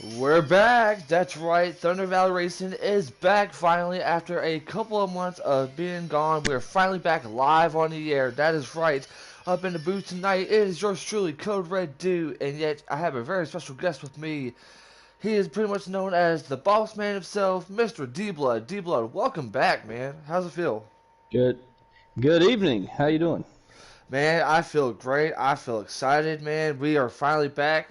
We're back. That's right. Thunder Valley Racing is back finally after a couple of months of being gone. We're finally back live on the air. That is right. Up in the booth tonight, it is yours truly, Code Red Dude, and yet I have a very special guest with me. He is pretty much known as the boss man himself, Mr. D Blood. D Blood, welcome back, man. How's it feel? Good. Good evening. How you doing? Man, I feel great. I feel excited, man. We are finally back.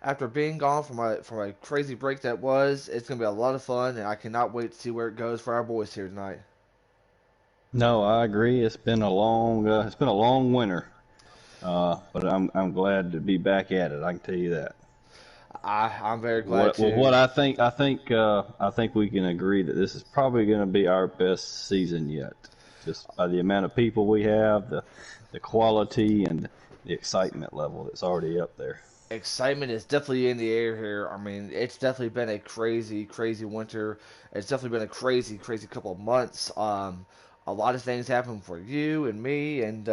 After being gone from a crazy break that was, it's gonna be a lot of fun, and I cannot wait to see where it goes for our boys here tonight. No, I agree. It's been a long winter. But I'm glad to be back at it. I can tell you that. I'm very glad What to. I think we can agree that this is probably going to be our best season yet. Just by the amount of people we have, the quality and the excitement level that's already up there. Excitement is definitely in the air here. I mean, it's definitely been a crazy, crazy winter. It's definitely been a crazy, crazy couple of months. A lot of things happen for you and me. And,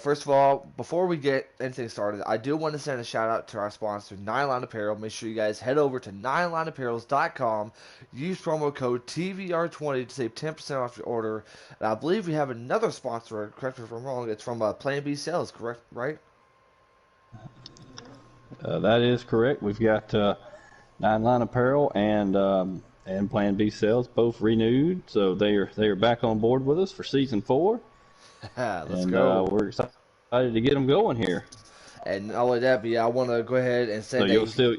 first of all, before we get anything started, I do want to send a shout out to our sponsor, Nylon Apparel. Make sure you guys head over to nylonapparels.com. Use promo code TVR20 to save 10% off your order. And I believe we have another sponsor, correct me if I'm wrong, it's from Plan B Sales, correct? Right? That is correct. We've got Nine Line Apparel and Plan B Sales both renewed, so they are back on board with us for season 4, Let's and go. we're excited to get them going here. And not only that, but yeah, I want to go ahead and So send you'll a. still,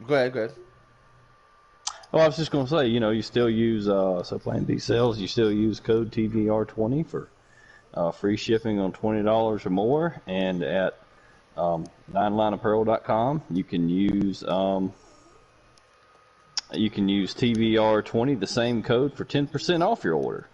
Go ahead, go ahead. oh, I was just going to say, you still use so Plan B Sales, you still use code TVR20 for free shipping on $20 or more, and at ninelineapparel.com you can use TVR20, the same code, for 10% off your order.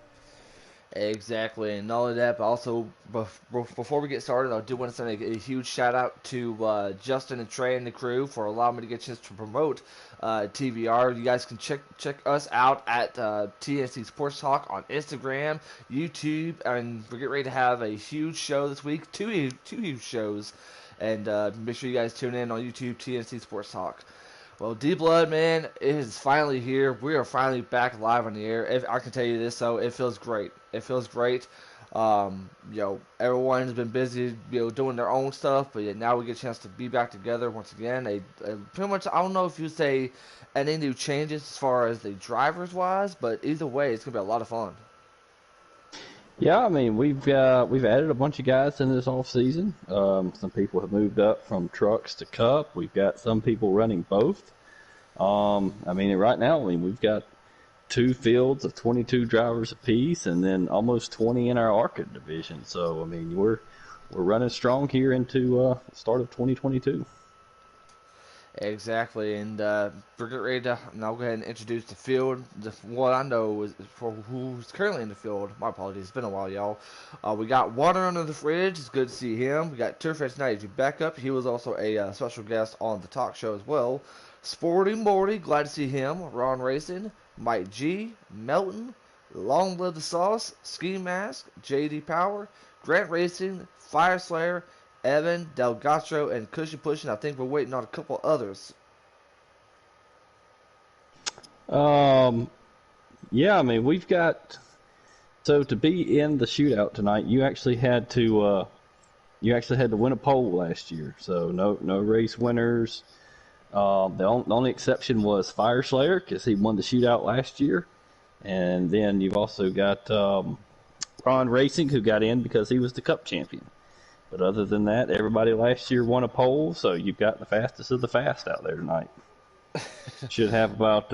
Exactly, and not only that, but also before we get started, I do want to send a huge shout out to Justin and Trey and the crew for allowing me to get a chance to promote TVR. You guys can check us out at TNC Sports Talk on Instagram, YouTube, and we're getting ready to have a huge show this week, two huge shows, and make sure you guys tune in on YouTube, TNC Sports Talk. Well, D Blood, man, it is finally here. We are finally back live on the air. If I can tell you this, though, it feels great. It feels great. Everyone's been busy, doing their own stuff, but yet now we get a chance to be back together once again. Pretty much, I don't know if you say any new changes as far as the drivers wise, but either way, it's gonna be a lot of fun. Yeah, I mean we've added a bunch of guys in this off season. Some people have moved up from trucks to cup. We've got some people running both. I mean right now, we've got two fields of 22 drivers apiece, and then almost 20 in our ARCA division. So I mean we're running strong here into the start of 2022. Exactly, and we're getting ready to now go ahead and introduce the field. What I know is for who's currently in the field. My apologies, it's been a while, y'all. We got Water under the fridge. It's good to see him. We got Turfetch Knight as your backup. He was also a special guest on the talk show as well. Sporty Morty, glad to see him. Ron Racing, Mike G, Melton, Long Live the Sauce, Ski Mask, JD Power, Grant Racing, Fire Slayer, Evan, Delgastro, and Cushion Pushing. I think we're waiting on a couple others. Um, yeah, I mean we've got, so to be in the shootout tonight, you actually had to win a pole last year. So no race winners. The only exception was Fire Slayer because he won the shootout last year, and then you've also got Ron Racing, who got in because he was the Cup champion. But other than that, everybody last year won a pole, so you've got the fastest of the fast out there tonight. Should have about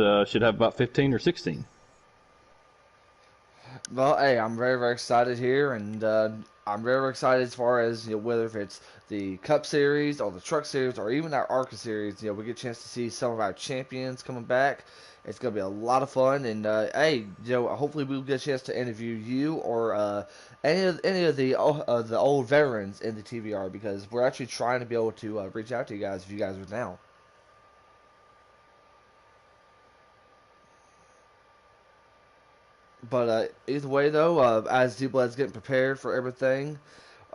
15 or 16. Well, hey, I'm very, very excited here, and I'm very, very excited as far as whether if it's the Cup Series or the Truck Series or even our ARCA Series. We get a chance to see some of our champions coming back. It's gonna be a lot of fun, and hey, hopefully we'll get a chance to interview you or any of the old veterans in the TVR because we're actually trying to be able to reach out to you guys if you guys are down. But either way, though, as D Blood's getting prepared for everything,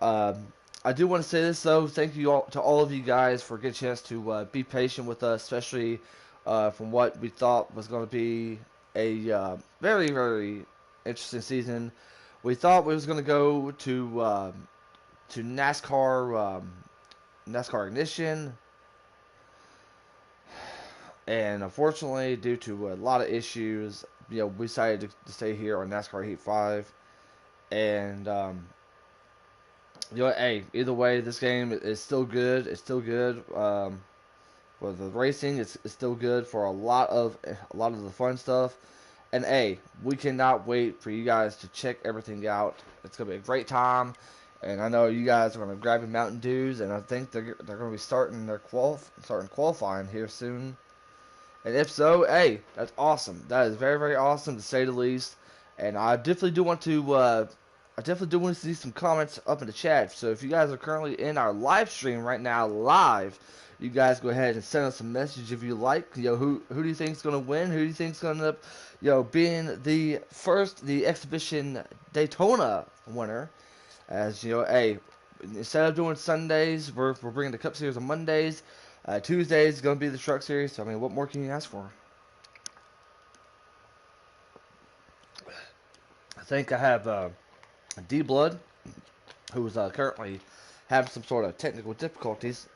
um, I do want to say this though. Thank you all to all of you guys for getting a chance to be patient with us, especially from what we thought was going to be a very very interesting season. We thought we was going to go to NASCAR NASCAR Ignition, and unfortunately, due to a lot of issues, we decided to stay here on NASCAR Heat 5. And hey, either way, this game is still good. It's still good. For the racing, it's still good for a lot of the fun stuff. And hey, we cannot wait for you guys to check everything out. It's gonna be a great time, and I know you guys are gonna grab your Mountain Dews, and I think they're gonna be starting qualifying here soon. And if so, hey, that's awesome. That is very very awesome to say the least. And I definitely do want to see some comments up in the chat. So if you guys are currently in our live stream right now, live, you guys go ahead and send us a message if you like. Who do you think is going to win? Who do you think is going to end up, being the exhibition Daytona winner? As hey, instead of doing Sundays, we're bringing the Cup Series on Mondays. Tuesdays is going to be the Truck Series. So I mean, what more can you ask for? I think I have D Blood, who's currently having some sort of technical difficulties.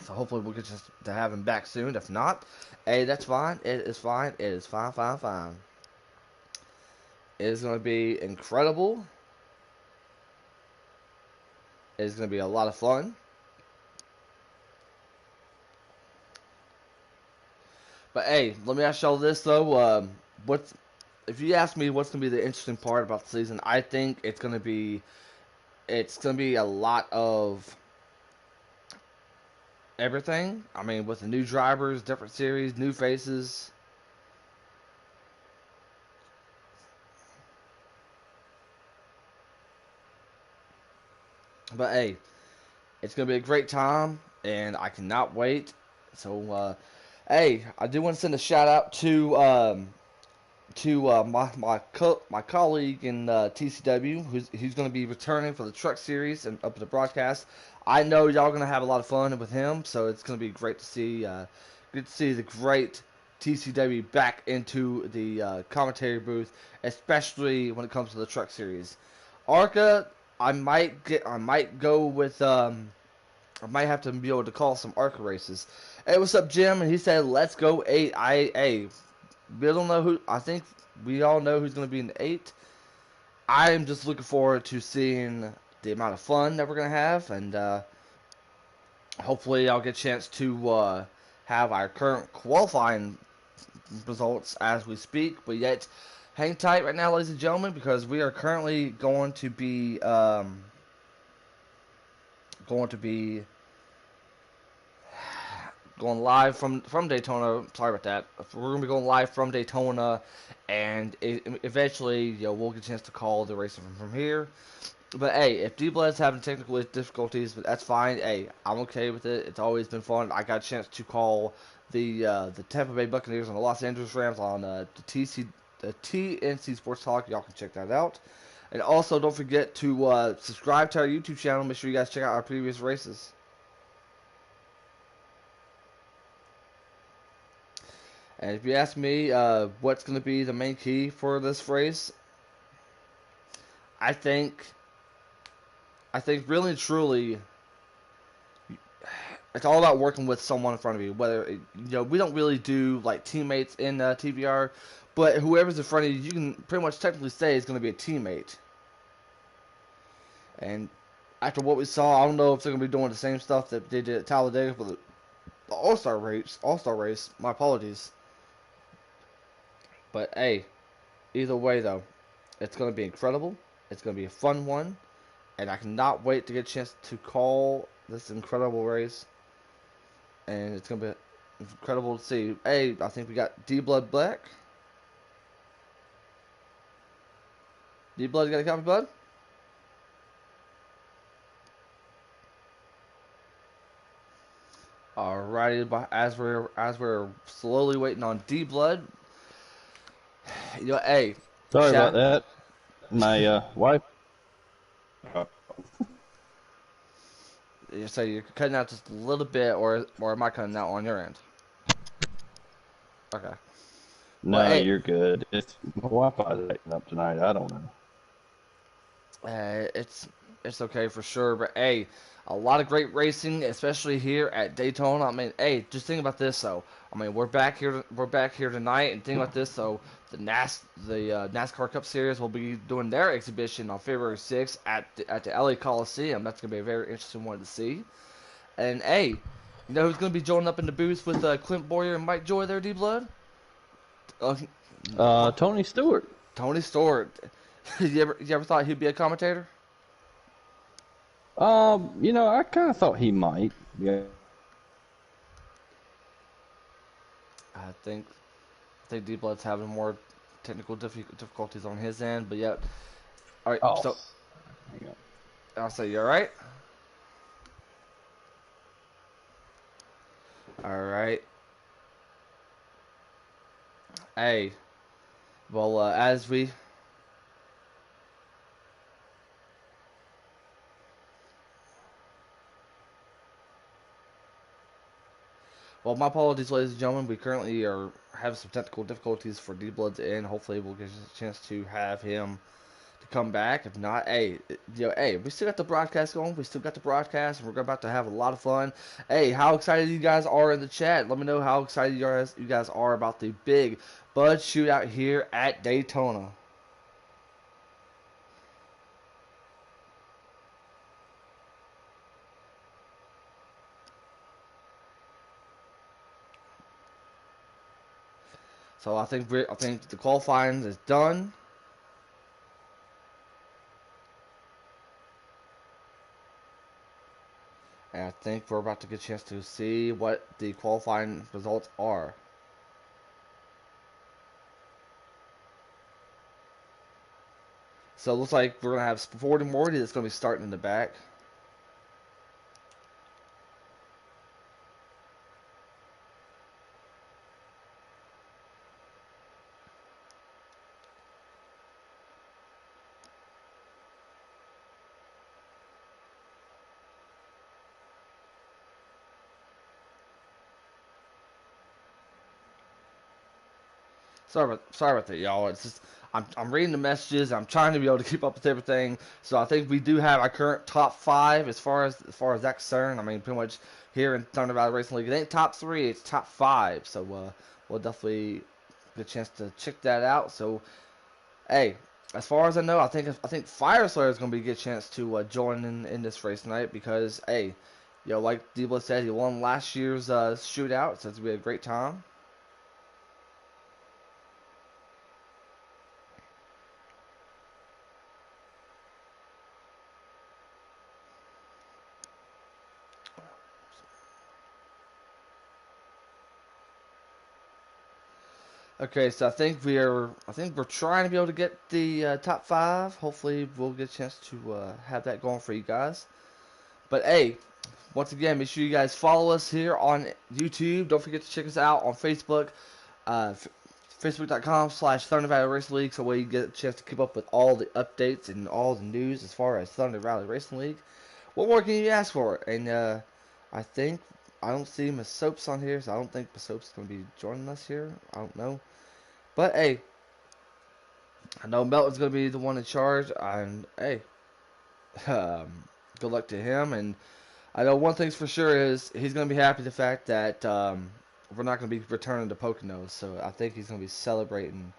So hopefully we'll get to have him back soon. If not, hey, that's fine. It is fine. It is fine, fine, fine. It is going to be incredible. It is going to be a lot of fun. But hey, let me ask y'all this though. If you ask me what's going to be the interesting part about the season, I think it's going to be a lot of everything. I mean, with the new drivers, different series, new faces. But hey, it's gonna be a great time, and I cannot wait. So, hey, I do want to send a shout out to my colleague in TCW, who's going to be returning for the Truck Series and up to the broadcast. I know y'all going to have a lot of fun with him, so it's going to be great to see the great TCW back into the commentary booth, especially when it comes to the Truck Series. ARCA, I might go with I might have to be able to call some ARCA races. Hey, what's up, Jim? And he said, "Let's go 8." We don't know who. I think we all know who's going to be in the 8. I am just looking forward to seeing the amount of fun that we're going to have, and hopefully I'll get a chance to have our current qualifying results as we speak. But yet, hang tight right now, ladies and gentlemen, because we are currently going to be going live from Daytona. Sorry about that. We're gonna be going live from Daytona, and eventually, we'll get a chance to call the race from here. But hey, if D Blood's having technical difficulties, but that's fine. Hey, I'm okay with it. It's always been fun. I got a chance to call the Tampa Bay Buccaneers and the Los Angeles Rams on the TNC Sports Talk. Y'all can check that out. And also, don't forget to subscribe to our YouTube channel. Make sure you guys check out our previous races. And if you ask me what's going to be the main key for this race, I think really and truly, it's all about working with someone in front of you. Whether we don't really do like teammates in TVR, but whoever's in front of you, you can pretty much technically say is going to be a teammate. And after what we saw, I don't know if they're going to be doing the same stuff that they did at Talladega for the All-Star race. My apologies. But hey, either way though, it's going to be incredible. It's going to be a fun one. And I cannot wait to get a chance to call this incredible race. And it's going to be incredible to see. Hey, I think we got D Blood Black. D Blood, you got a copy, bud? Alrighty, as we're slowly waiting on D Blood. Hey. Sorry about that. My wife. So you're cutting out just a little bit, or am I cutting out on your end? Okay. Well, No, hey, you're good. It's my Wi-Fi's acting up tonight. I don't know. uh, it's it's okay for sure. But hey, a lot of great racing, especially here at Daytona. I mean, hey, just think about this though. I mean, we're back here tonight, and think about this though. The NASCAR Cup Series will be doing their exhibition on February 6th at the LA Coliseum. That's gonna be a very interesting one to see. And hey, you know who's gonna be joining up in the booth with Clint Boyer and Mike Joy there, D Blood? Uh, Tony Stewart. Tony Stewart. You ever thought he'd be a commentator? I kind of thought he might. Yeah. I think D Blood's having more technical difficulties on his end, but yeah. All right, Oh, so hang on. I'll say you all right. All right. Hey, well, my apologies, ladies and gentlemen. We currently are having some technical difficulties for D Blood's end. Hopefully, we'll get a chance to have him to come back. If not, hey, hey, we still got the broadcast going. We still got the broadcast, and we're about to have a lot of fun. Hey, how excited you guys are in the chat? Let me know how excited you guys are about the big Bud Shootout here at Daytona. So I think the qualifying is done. And I think we're about to get a chance to see what the qualifying results are. So it looks like we're going to have Ford and Morty that's going to be starting in the back. Sorry about that, y'all. It's just I'm reading the messages. I'm trying to be able to keep up with everything. So I think we do have our current top five as far as that's concerned. I mean, pretty much here in Thunder Valley Racing League, it ain't top three, it's top five. So we'll definitely get a chance to check that out. So hey, as far as I know, I think Fire Slayer is going to be a good chance to join in this race tonight because hey, like Debo said, he won last year's shootout, so it's gonna be a great time. Okay, so I think we're trying to be able to get the top five. Hopefully, we'll get a chance to have that going for you guys. But hey, once again, make sure you guys follow us here on YouTube. Don't forget to check us out on Facebook, uh, Facebook.com/Thunder Valley Racing League, so where you get a chance to keep up with all the updates and all the news as far as Thunder Valley Racing League. What more can you ask for? And I think I don't see Miss Soaps on here, so I don't think Miss Soaps is going to be joining us here. I don't know. But hey, I know Melton's going to be the one in charge, and hey, good luck to him. And I know one thing's for sure is he's going to be happy the fact that we're not going to be returning to Poconos, so I think he's going to be celebrating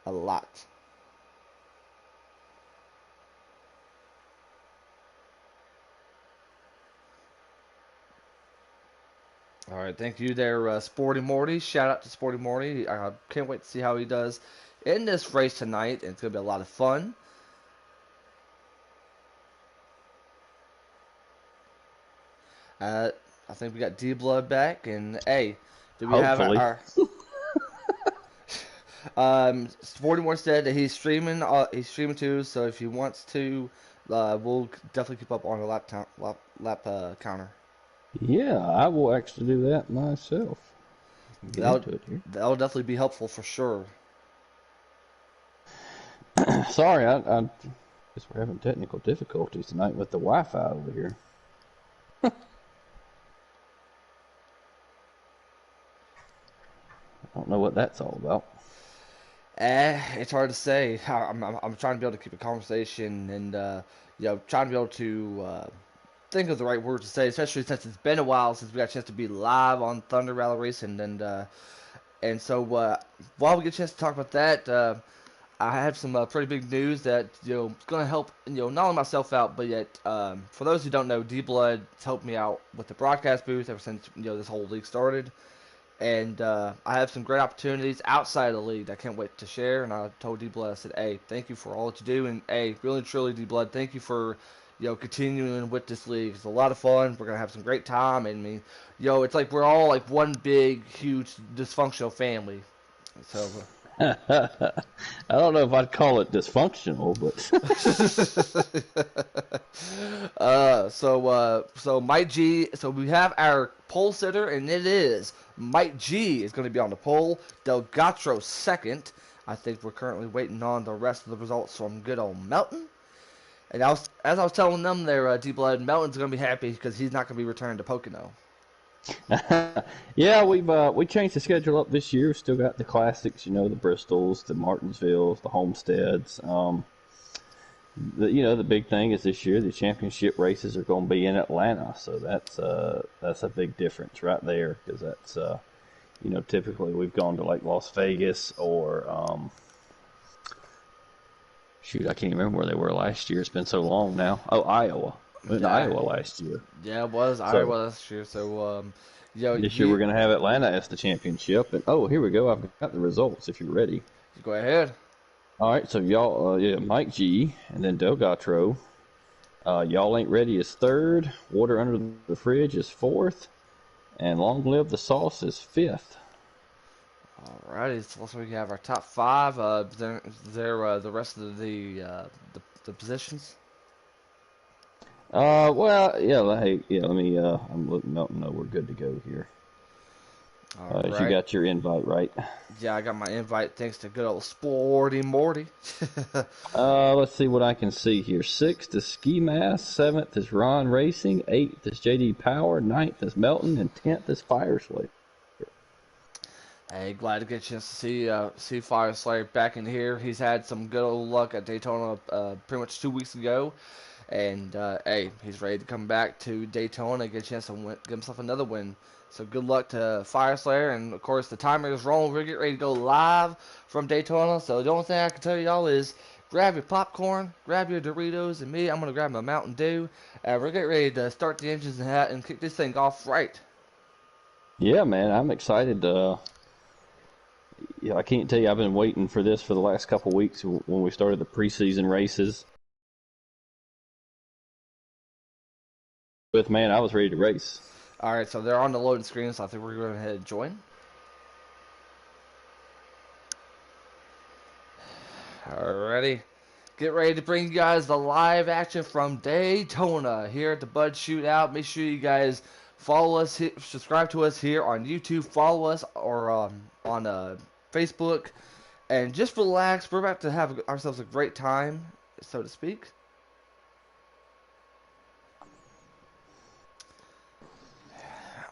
a lot. All right, thank you there, Sporty Morty. Shout out to Sporty Morty. I can't wait to see how he does in this race tonight, and it's going to be a lot of fun. Uh, I think we got D Blood back, and hey, do we have Hopefully. our Sporty Morty said that he's streaming. He's streaming too, so if he wants to, we'll definitely keep up on the lap counter. Yeah, I will actually do that myself. Get That'll into it here. that'll definitely be helpful for sure. Sorry, I guess we're having technical difficulties tonight with the Wi-Fi over here. I don't know what that's all about. It's hard to say. I'm trying to be able to keep a conversation and trying to be able to think of the right words to say, especially since it's been a while since we got a chance to be live on Thunder Rally Racing, and so while we get a chance to talk about that, I have some pretty big news that is going to help not only myself out, but yet for those who don't know, D Blood has helped me out with the broadcast booth ever since this whole league started. And I have some great opportunities outside of the league that I can't wait to share. And I told D Blood, I said, hey, thank you for all that you do. And hey, really truly, D Blood, thank you for continuing with this league. It's a lot of fun. We're gonna have some great time. And I mean, it's like we're all like one big, huge, dysfunctional family. So. I don't know if I'd call it dysfunctional, but so Mike G. So we have our pole sitter, and it is Mike G. is going to be on the pole. Delgatro second. I think we're currently waiting on the rest of the results from good old Melton. And as I was telling them there, D Blood, Melton's going to be happy because he's not going to be returned to Pocono. Yeah, we changed the schedule up this year. Still got the classics, the Bristols, the Martinsvilles, the Homesteads. The big thing is this year the championship races are going to be in Atlanta, so that's a big difference right there, because that's typically we've gone to like Las Vegas or shoot, I can't remember where they were last year. It's been so long now. Oh, Iowa. We went to Iowa last year. Yeah, it was Iowa last year. So, this year we're going to have Atlanta as the championship. And oh, here we go. I've got the results if you're ready. Go ahead. All right, so y'all, Mike G and then Delgatro. Y'all Ain't Ready is third. Water Under the Fridge is fourth. And Long Live the Sauce is fifth. Alrighty, so let's we have our top five. There, the rest of the positions. Well, yeah, hey, yeah, let me, I'm letting Melton know we're good to go here. Right. You got your invite, right? Yeah, I got my invite thanks to good old Sporty Morty. Let's see what I can see here. 6th is Ski Mask, 7th is Ron Racing, 8th is JD Power, 9th is Melton, and 10th is Fire Slayer. Hey, glad to get a chance to see Fire Slayer back in here. He's had some good old luck at Daytona pretty much 2 weeks ago. And, hey, he's ready to come back to Daytona and get a chance to get himself another win. So good luck to Fire Slayer. And, of course, the timer is rolling. We're getting ready to go live from Daytona. So the only thing I can tell y'all is grab your popcorn, grab your Doritos, and me, I'm going to grab my Mountain Dew. And we're getting ready to start the engines and kick this thing off right. Yeah, man, I'm excited. I can't tell you, I've been waiting for this for the last couple weeks when we started the preseason races. Man, I was ready to race. All right, so they're on the loading screen, so I think we're going to go ahead and join. Alrighty. Get ready to bring you guys the live action from Daytona here at the Bud Shootout. Make sure you guys follow us, subscribe to us here on YouTube, follow us or on Facebook, and just relax. We're about to have ourselves a great time, so to speak.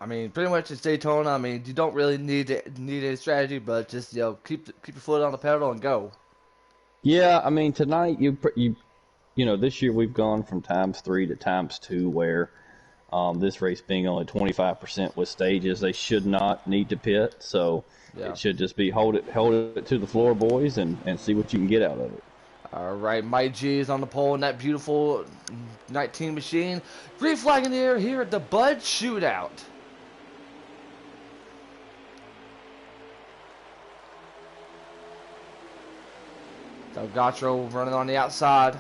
I mean, pretty much it's Daytona. I mean, you don't really need any strategy, but just keep your foot on the pedal and go. Yeah, I mean tonight this year we've gone from ×3 to ×2, where this race being only 25% with stages, they should not need to pit. So It should just be hold it to the floor, boys, and see what you can get out of it. All right, Mike G is on the pole in that beautiful 19 machine. Green flag in the air here at the Bud Shootout. Delgatro running on the outside.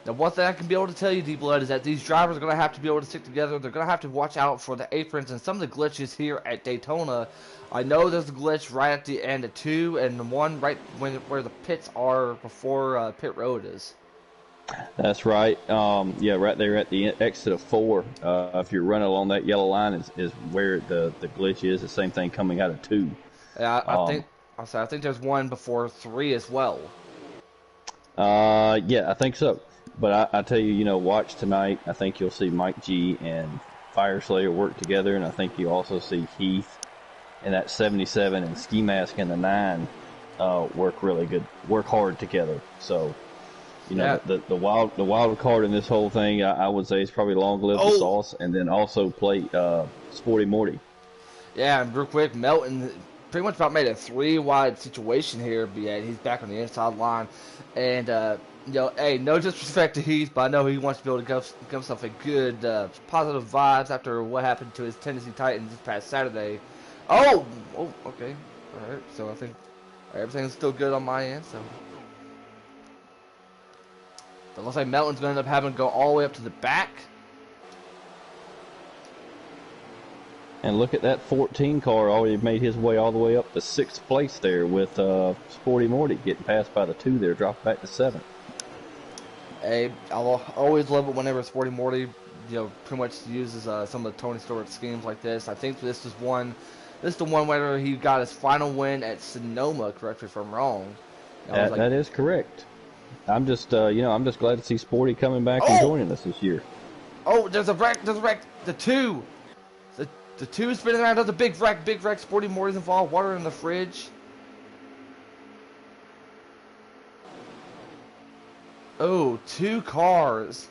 Now, one thing I can be able to tell you, D-Blood, is that these drivers are going to have to be able to stick together. They're going to have to watch out for the aprons and some of the glitches here at Daytona. I know there's a glitch right at the end of 2 and the one right where the pits are before pit road is. That's right. Yeah, right there at the exit of 4. If you're running along that yellow line is where the glitch is. The same thing coming out of 2. Yeah, I think there's one before 3 as well. Yeah, I think so. But I tell you, watch tonight. I think you'll see Mike G and Fire Slayer work together, and I think you also see Heath and that 77 and Ski Mask and the 9 work really good, work hard together. So, the wild card in this whole thing, I would say, is probably Long Live the Sauce, and then also play Sporty Morty. Yeah, and real quick, Melton pretty much about made a 3-wide situation here, but yeah, he's back on the inside line. And, hey, no disrespect to Heath, but I know he wants to be able to give himself a good, positive vibes after what happened to his Tennessee Titans this past Saturday. Oh, okay. All right, so I think everything's still good on my end, so. But it looks like Melton's going to end up having to go all the way up to the back. And look at that 14 car already made his way all the way up to 6th place there with Sporty Morty getting passed by the 2 there, dropped back to 7th. Hey, I'll always love it whenever Sporty Morty, pretty much uses some of the Tony Stewart schemes like this. I think this is the one where he got his final win at Sonoma, correct me if I'm wrong. That is correct. I'm just glad to see Sporty coming back and joining us this year. Oh, there's a wreck, the 2. The 2 spinning around, there's a big wreck, Sporty Morty's involved, water in the fridge. Oh, 2 cars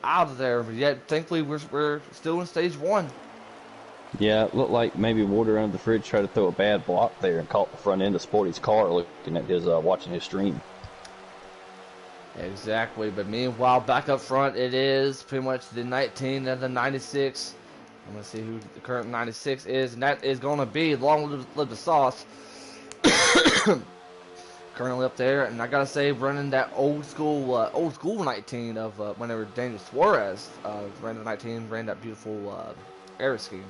out of there, but yet thankfully we're still in stage 1. Yeah, it looked like maybe water under the fridge tried to throw a bad block there and caught the front end of Sporty's car looking at his watching his stream. Exactly, but meanwhile back up front it is pretty much the 19 and the 96. I'm going to see who the current 96 is, and that is going to be Long Live the Sauce. Currently up there, and I got to say, running that old school 19 of whenever Daniel Suarez ran the 19, ran that beautiful air scheme.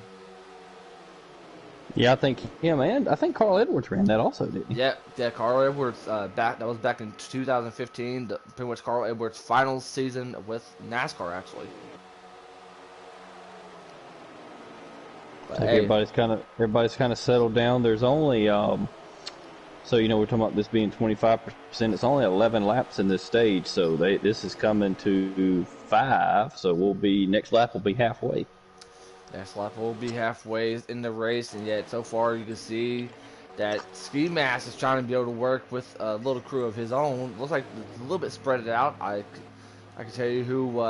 Yeah, I think him and I think Carl Edwards ran that also, didn't he? Yeah, Carl Edwards that was back in 2015, pretty much Carl Edwards' final season with NASCAR actually. I think everybody's kind of settled down. There's only so we're talking about this being 25%. It's only 11 laps in this stage, so this is coming to 5. So next lap will be halfway. Next lap will be halfway in the race, and yet so far you can see that Ski Mask is trying to be able to work with a little crew of his own. Looks like it's a little bit spread out. I can tell you who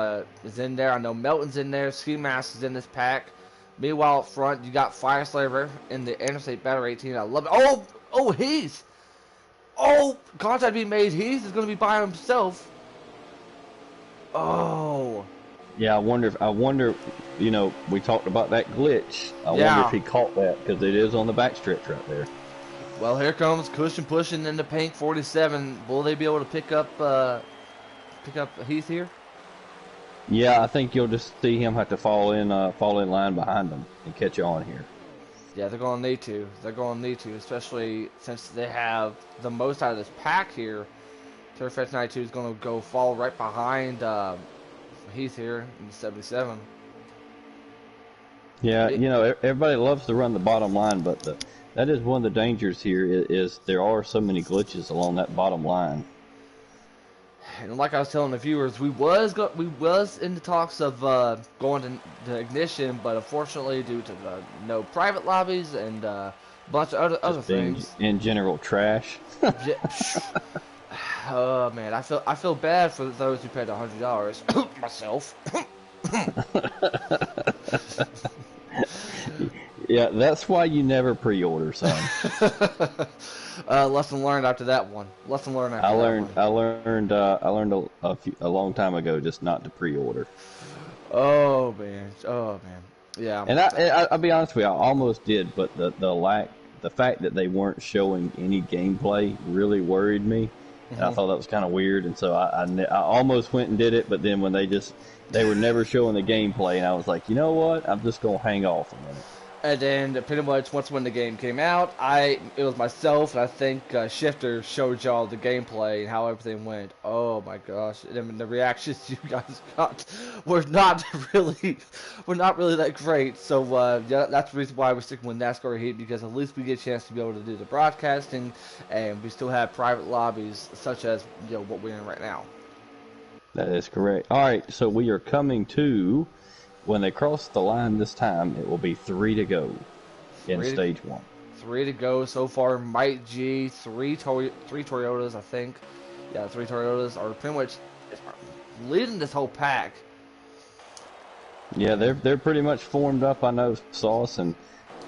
is in there. I know Melton's in there. Ski Mask is in this pack. Meanwhile, up front, you got Fire Slayer in the Interstate Battery 18. I love it. Oh, Heath. Oh, contact being made. Heath is going to be by himself. Oh. Yeah, I wonder, we talked about that glitch. I wonder if he caught that, because it is on the backstretch right there. Well, here comes Cushion pushing into Pink 47. Will they be able to pick up Heath here? Yeah, I think you'll just see him have to fall in line behind them and catch on here. Yeah, they're going to need to. Especially since they have the most out of this pack here. Turfetch 92 is going to go fall right behind Heath here in 77. Yeah, everybody loves to run the bottom line, but that is one of the dangers here is there are so many glitches along that bottom line. And like I was telling the viewers, we was in the talks of going to Ignition, but unfortunately, due to no private lobbies and a bunch of other things, in general trash. Oh man, I feel bad for those who paid $100. Myself. Yeah, that's why you never pre-order, son. Lesson learned after that one. I learned a long time ago just not to pre-order. Oh man. Yeah. And I'll be honest with you, I almost did, but the fact that they weren't showing any gameplay really worried me. And I thought that was kind of weird, and so I almost went and did it, but then when they were never showing the gameplay, and I was like, you know what, I'm just gonna hang off a minute. And then pretty much once when the game came out, it was myself and I think Shifter showed y'all the gameplay and how everything went. Oh my gosh! I mean, the reactions you guys got were not really that great. So yeah, that's the reason why we're sticking with NASCAR Heat, because at least we get a chance to be able to do the broadcasting, and we still have private lobbies such as what we're in right now. That is correct. All right, so we are coming to, when they cross the line this time, it will be 3 to go in Three to, stage 1. 3 to go so far. Mike G, three Toyotas, I think. Yeah, 3 Toyotas are pretty much leading this whole pack. Yeah, they're pretty much formed up. I know Sauce and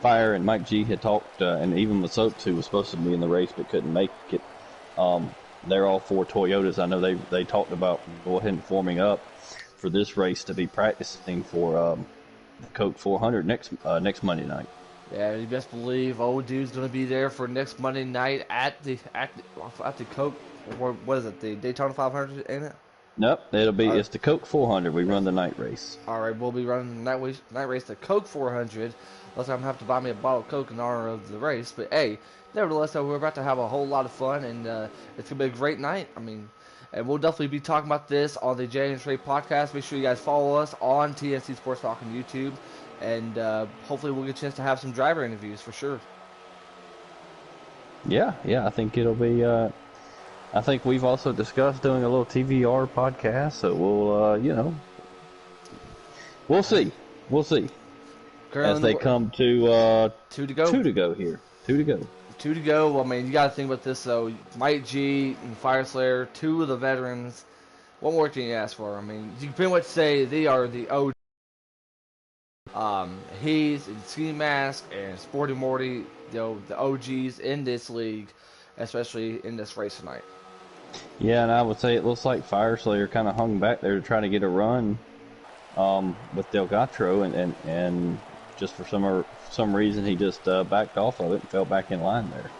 Fire and Mike G had talked, and even Masopes, who was supposed to be in the race but couldn't make it. They're all 4 Toyotas. I know they talked about go ahead and forming up for this race to be practicing for the Coke 400 next Monday night. Yeah, you best believe old dude's gonna be there for next Monday night at the Coke. What is it? The Daytona 500, ain't it? Nope, it's the Coke 400. We run the night race. All right, we'll be running the night race, the Coke 400. Unless I'm gonna have to buy me a bottle of Coke in honor of the race. But hey, nevertheless, we're about to have a whole lot of fun, and it's gonna be a great night. I mean, and we'll definitely be talking about this on the Jay and Trey podcast. Make sure you guys follow us on TNC Sports Talk on YouTube, and hopefully we'll get a chance to have some driver interviews for sure. Yeah, I think it'll be. I think we've also discussed doing a little TVR podcast, so we'll see. Currently, as they come to 2 to go. 2 to go here. 2 to go. 2 to go. Well, I mean, you got to think about this though. Mike G and Fire Slayer, 2 of the veterans. What more can you ask for? I mean, you can pretty much say they are the OG. He's and Ski Mask and Sporty Morty, the OGs in this league, especially in this race tonight. Yeah, and I would say it looks like Fire Slayer kind of hung back there to try to get a run with Delgatro, and just for some reason he just backed off of it and fell back in line there.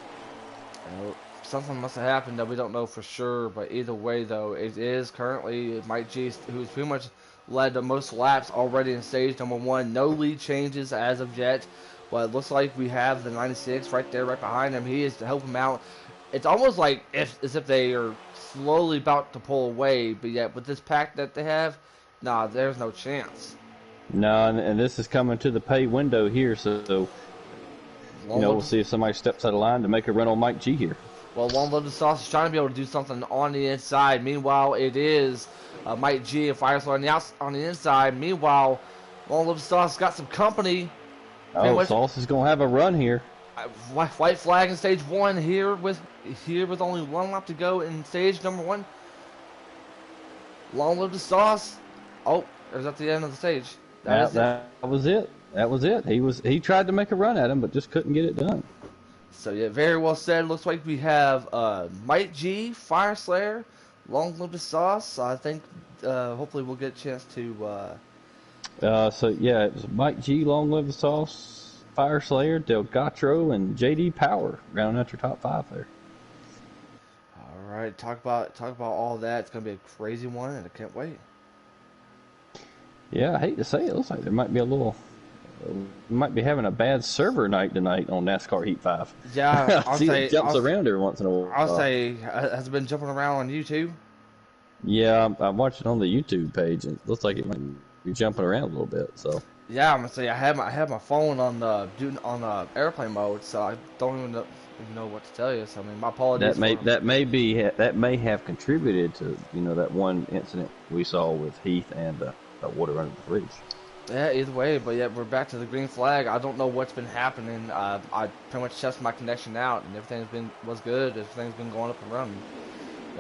Something must have happened that we don't know for sure, but either way though, it is currently Mike G, who's pretty much led the most laps already in stage number 1. No lead changes as of yet, but it looks like we have the 96 right there, right behind him. He is to help him out. It's almost like as if they are slowly about to pull away, but yet with this pack that they have, nah, there's no chance. No, and this is coming to the pay window here, so we'll see if somebody steps out of line to make a run on Mike G here. Well, Long Live the Sauce is trying to be able to do something on the inside. Meanwhile, it is Mike G and Firefly on the inside. Meanwhile, Long Live the Sauce got some company. Oh, Sauce is going to have a run here. White flag in stage 1 here with only 1 lap to go in stage number 1. Long Live the Sauce. Oh, it was at the end of the stage. That was it. That was it. He tried to make a run at him, but just couldn't get it done. So yeah, very well said. Looks like we have Mike G, Fire Slayer, Long Live the Sauce. I think hopefully we'll get a chance to. So yeah, it was Mike G, Long Live the Sauce, Fire Slayer, Delgatro, and JD Power rounding out your top 5 there. All right, talk about all that. It's gonna be a crazy one, and I can't wait. Yeah, I hate to say it. Looks like there might be might be having a bad server night tonight on NASCAR Heat 5. Yeah, I'll say it jumps around every once in a while. I'll say, has it been jumping around on YouTube? Yeah, I'm watching on the YouTube page, and it looks like it might be jumping around a little bit. So yeah, I'm gonna say I have my phone on airplane mode, so I don't even know what to tell you. So I mean, my apologies. That may have contributed to that one incident we saw with Heath and water under the bridge. Yeah, either way, but yeah, we're back to the green flag. I don't know what's been happening. I pretty much tested my connection out, and everything was good. Everything's been going up and running.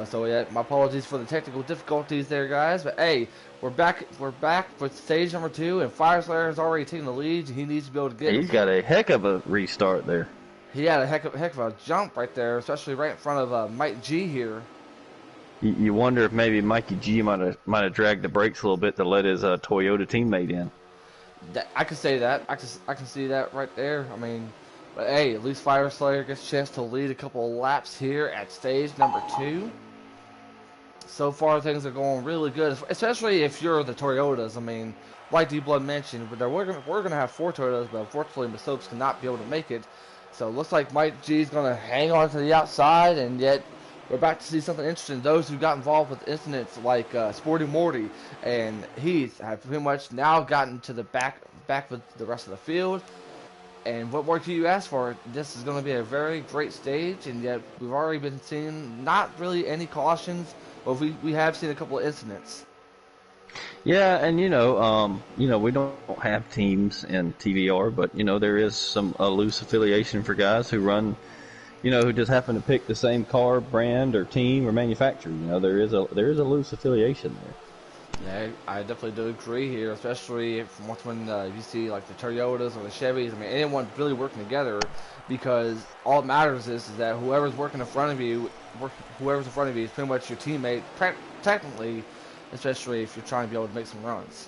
So yeah, my apologies for the technical difficulties there, guys. But hey, we're back for stage number 2, and Fire Slayer has already taken the lead. He needs to be able to get. He's got a heck of a restart there. He had a heck of a jump right there, especially right in front of Mike G here. You wonder if maybe Mikey G might have dragged the brakes a little bit to let his Toyota teammate in. I can say that. I can see that right there. I mean, but hey, at least Fire Slayer gets a chance to lead a couple of laps here at stage number 2. So far, things are going really good, especially if you're the Toyotas. I mean, like D-Blood mentioned, but we're gonna have 4 Toyotas, but unfortunately, Masopes cannot be able to make it. So it looks like Mike G is gonna hang on to the outside, and yet. We're about to see something interesting. Those who got involved with incidents like Sporty Morty and Heath have pretty much now gotten to the back with the rest of the field. And what more can you ask for? This is going to be a very great stage, and yet we've already been seeing not really any cautions Well, we have seen a couple of incidents. Yeah, and we don't have teams in TVR, but there is some a loose affiliation for guys who run, who just happen to pick the same car brand or team or manufacturer. There is a loose affiliation there. Yeah, I definitely do agree here, especially from when you see like the Toyotas or the Chevys. I mean, anyone really working together, because all that matters is that whoever's working in front of you, whoever's in front of you is pretty much your teammate, technically, especially if you're trying to be able to make some runs.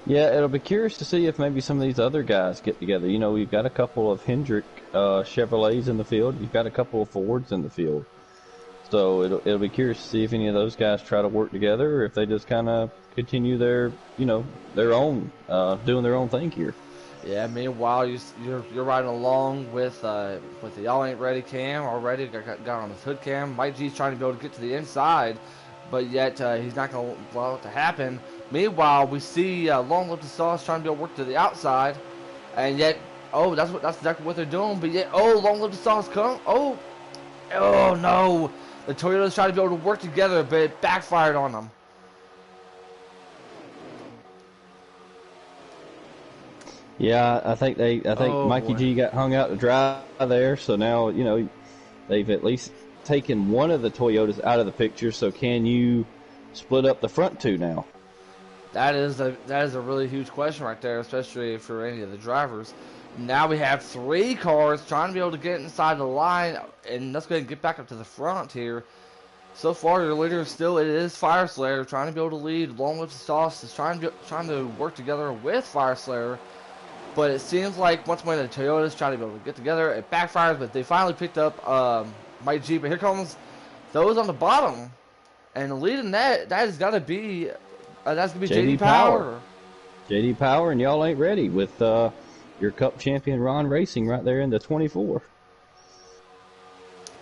Yeah, it'll be curious to see if maybe some of these other guys get together. We've got a couple of Hendrick Chevrolets in the field. You've got a couple of Fords in the field. So it'll be curious to see if any of those guys try to work together, or if they just kind of continue their own doing their own thing here. Yeah. Meanwhile, you're riding along with the y'all ain't ready cam already. Got on his hood cam. Mike G's trying to be able to get to the inside, but yet he's not going to allow it to happen. Meanwhile, we see Long Live the Sauce trying to be able to work to the outside, and yet that's exactly what they're doing. But yet Long Live the Sauce come oh no. The Toyotas tried to be able to work together, but it backfired on them. Yeah, I think Mikey G got hung out to dry there. So now they've at least taken one of the Toyotas out of the picture. So can you split up the front two now? That is a really huge question right there, especially for any of the drivers. Now we have 3 cars trying to be able to get inside the line, and let's go ahead and get back up to the front here. So far, your leader it is Fire Slayer trying to be able to lead. Long Live the Sauce is trying to work together with Fire Slayer, but it seems like once again the Toyotas trying to be able to get together, it backfires. But they finally picked up Mike G. But here comes those on the bottom, and leading that has got to be JD Power. JD Power, and y'all ain't ready with your Cup champion Ron Racing right there in the 24.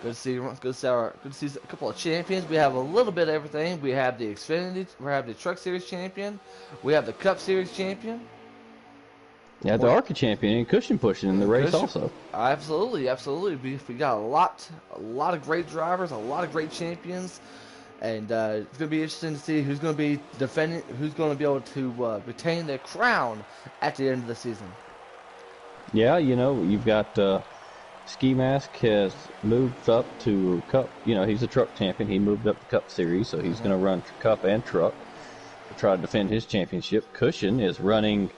Good to see a couple of champions. We have a little bit of everything. We have the Xfinity, we have the Truck Series champion, we have the Cup Series champion. Yeah, the ARCA champion and cushion pushing in the race also. Absolutely. We got a lot of great drivers, a lot of great champions, and it's going to be interesting to see who's going to be defending, who's going to be able to retain their crown at the end of the season. Yeah, you've got Ski Mask has moved up to Cup. He's a truck champion. He moved up to Cup Series, so he's going to run Cup and Truck to try to defend his championship. Cushion is running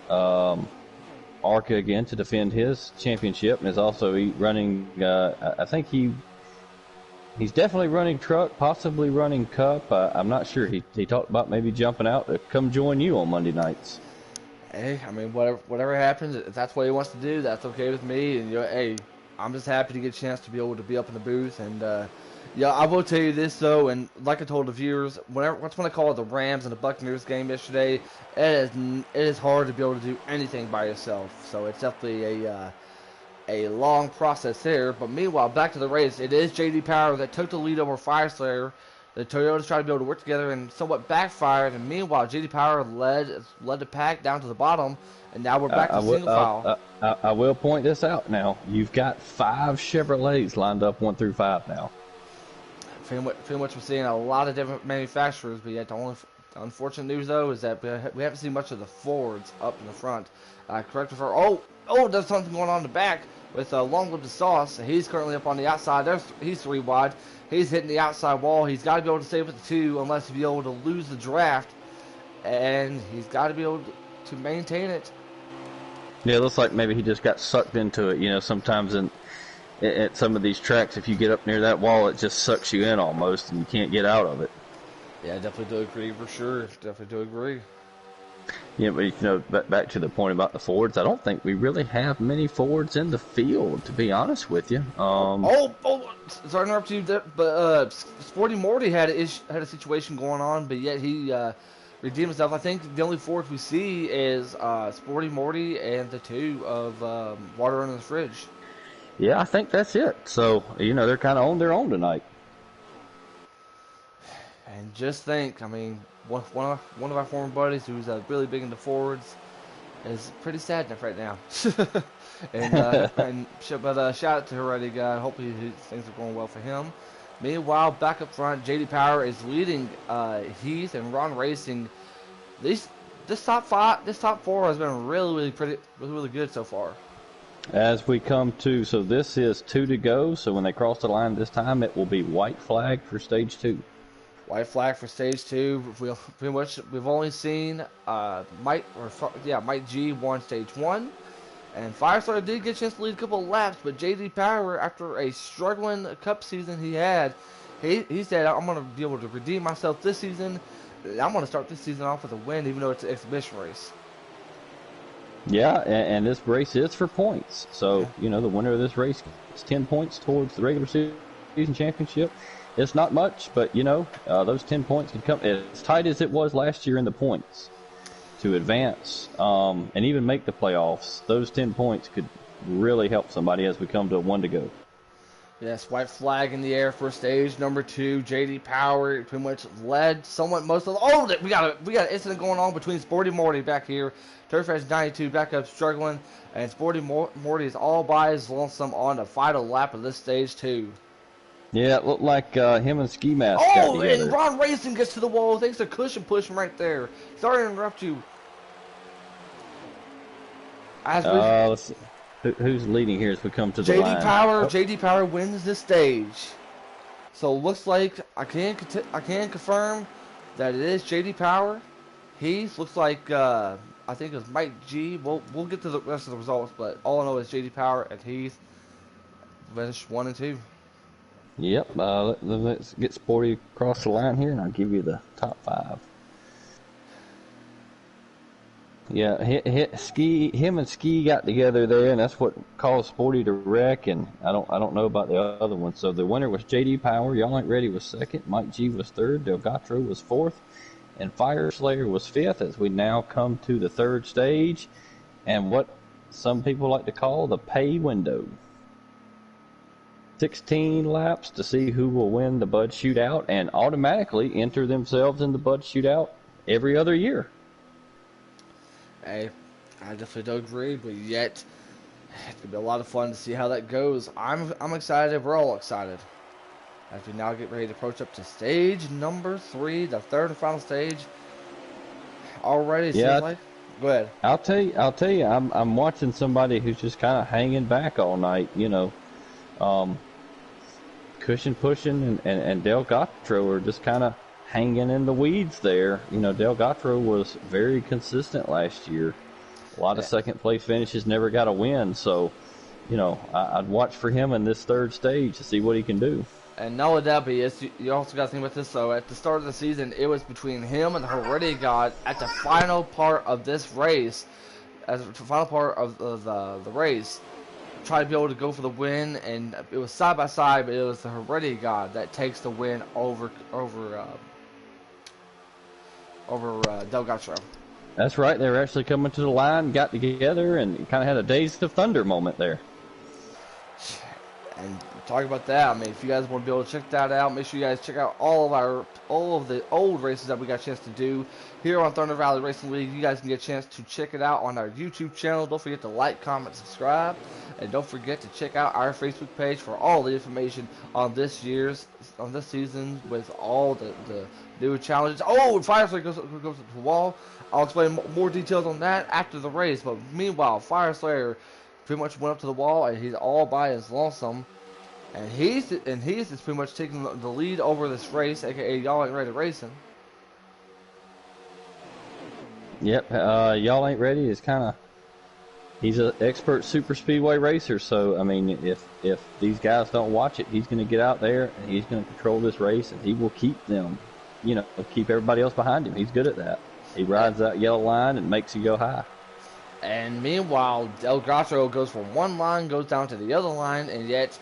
ARCA again to defend his championship, and is also running. I think he's definitely running Truck, possibly running Cup. I'm not sure. He talked about maybe jumping out to come join you on Monday nights. Hey, whatever happens, if that's what he wants to do, that's okay with me. And hey, I'm just happy to get a chance to be able to be up in the booth. And I will tell you this though, and like I told the viewers, once when I called the Rams and the Buccaneers game yesterday, it is hard to be able to do anything by yourself. So it's definitely a long process there. But meanwhile, back to the race, it is JD Power that took the lead over Fire Slayer. The Toyotas tried to be able to work together and somewhat backfired. And meanwhile, JD Power led the pack down to the bottom. And now we're back to single file. I will point this out now. You've got 5 Chevrolets lined up 1 through 5 now. Pretty much we're seeing a lot of different manufacturers. But yet the only unfortunate news, though, is that we haven't seen much of the Fords up in the front. Correct me for there's something going on in the back with Long Live the Sauce. He's currently up on the outside. He's 3 wide. He's hitting the outside wall. He's got to be able to stay with the 2 unless he'll be able to lose the draft. And he's got to be able to maintain it. Yeah, it looks like maybe he just got sucked into it. Sometimes at some of these tracks, if you get up near that wall, it just sucks you in almost, and you can't get out of it. Yeah, I definitely do agree for sure. Definitely do agree. Yeah, but back to the point about the Fords, I don't think we really have many Fords in the field, to be honest with you. Sorry to interrupt you, but Sporty Morty had a situation going on, but yet he redeemed himself. I think the only Fords we see is Sporty Morty and the 2 of Water Under the Fridge. Yeah, I think that's it. So, they're kind of on their own tonight. And just think, one of our former buddies who's really big into Fords is pretty sad enough right now. But shout out to Heredia guy. Hopefully things are going well for him. Meanwhile, back up front, JD Power is leading Heath and Ron Racing. This top five, this top four has been really good so far. As we come to, so this is 2 to go. So when they cross the line this time, it will be white flag for stage 2. White flag for stage 2. We've only seen Mike G won stage 1, and Firestarter did get a chance to lead a couple of laps, but JD Power, after a struggling Cup season he had, he said, I'm going to be able to redeem myself this season. I'm going to start this season off with a win, even though it's an exhibition race. Yeah, and this race is for points. So, the winner of this race gets 10 points towards the regular season championship. It's not much, but, those 10 points can come as tight as it was last year in the points to advance and even make the playoffs. Those 10 points could really help somebody as we come to 1 to go. Yes, white flag in the air for stage number 2. JD Power pretty much led somewhat most of the... Oh, we got an incident going on between Sporty Morty back here. Turf Edge 92 back up struggling, and Sporty Morty is all by his lonesome on the final lap of this stage 2. Yeah, it looked like him and Ski Mask got together. And Ron Racing gets to the wall. Thanks to cushion pushing right there. Sorry to interrupt you. Let's see. Who's leading here as we come to the line? JD Power wins this stage. So looks like I can confirm that it is JD Power. Heath looks like I think it was Mike G. We'll get to the rest of the results, but all I know is JD Power and Heath finished 1 and 2. Yep. Let's get Sporty across the line here, and I'll give you the top 5. Yeah, him and Ski got together there, and that's what caused Sporty to wreck. And I don't know about the other one. So the winner was JD Power. Y'all Ain't Ready was 2nd. Mike G was 3rd. Delgatro was 4th, and Fire Slayer was 5th. As we now come to the 3rd stage, and what some people like to call the pay window. 16 laps to see who will win the Bud Shootout and automatically enter themselves in the Bud Shootout every other year. Hey, I definitely don't agree, but yet it's gonna be a lot of fun to see how that goes. I'm excited. We're all excited as we now get ready to approach up to stage number 3, the 3rd and final stage. Already, yeah. Seems like. Go ahead. I'll tell you. I'm watching somebody who's just kind of hanging back all night. Cushion pushing and Delgatro are just kind of hanging in the weeds there. Delgatro was very consistent last year. A lot of second place finishes, never got a win. So, I'd watch for him in this 3rd stage to see what he can do. And not only that, but you also got to think about this. So at the start of the season, it was between him and the Heredity God at the final part of this race, as the final part of the race, try to be able to go for the win, and it was side by side, but it was the Heredity God that takes the win over Delgatro. That's right. They were actually coming to the line, got together, and kind of had a Days of Thunder moment there. And talking about that, I mean, if you guys want to be able to check that out, make sure you guys check out all of the old races that we got a chance to do here on Thunder Valley Racing League. You guys can get a chance to check it out on our YouTube channel. Don't forget to like, comment, subscribe, and don't forget to check out our Facebook page for all the information on this season with all the new challenges. Oh, Fire Slayer goes to the wall. I'll explain more details on that after the race. But meanwhile, Fire Slayer pretty much went up to the wall, and he's all by his lonesome. And he's is pretty much taking the lead over this race, aka Y'all Ain't Ready Racing. Yep, Y'all Ain't Ready is he's an expert super speedway racer. So I mean, if these guys don't watch it, he's going to get out there and he's going to control this race, and he will keep them, keep everybody else behind him. He's good at that. He rides that yellow line and makes you go high. And meanwhile, Delgatro goes from one line, goes down to the other line, and yet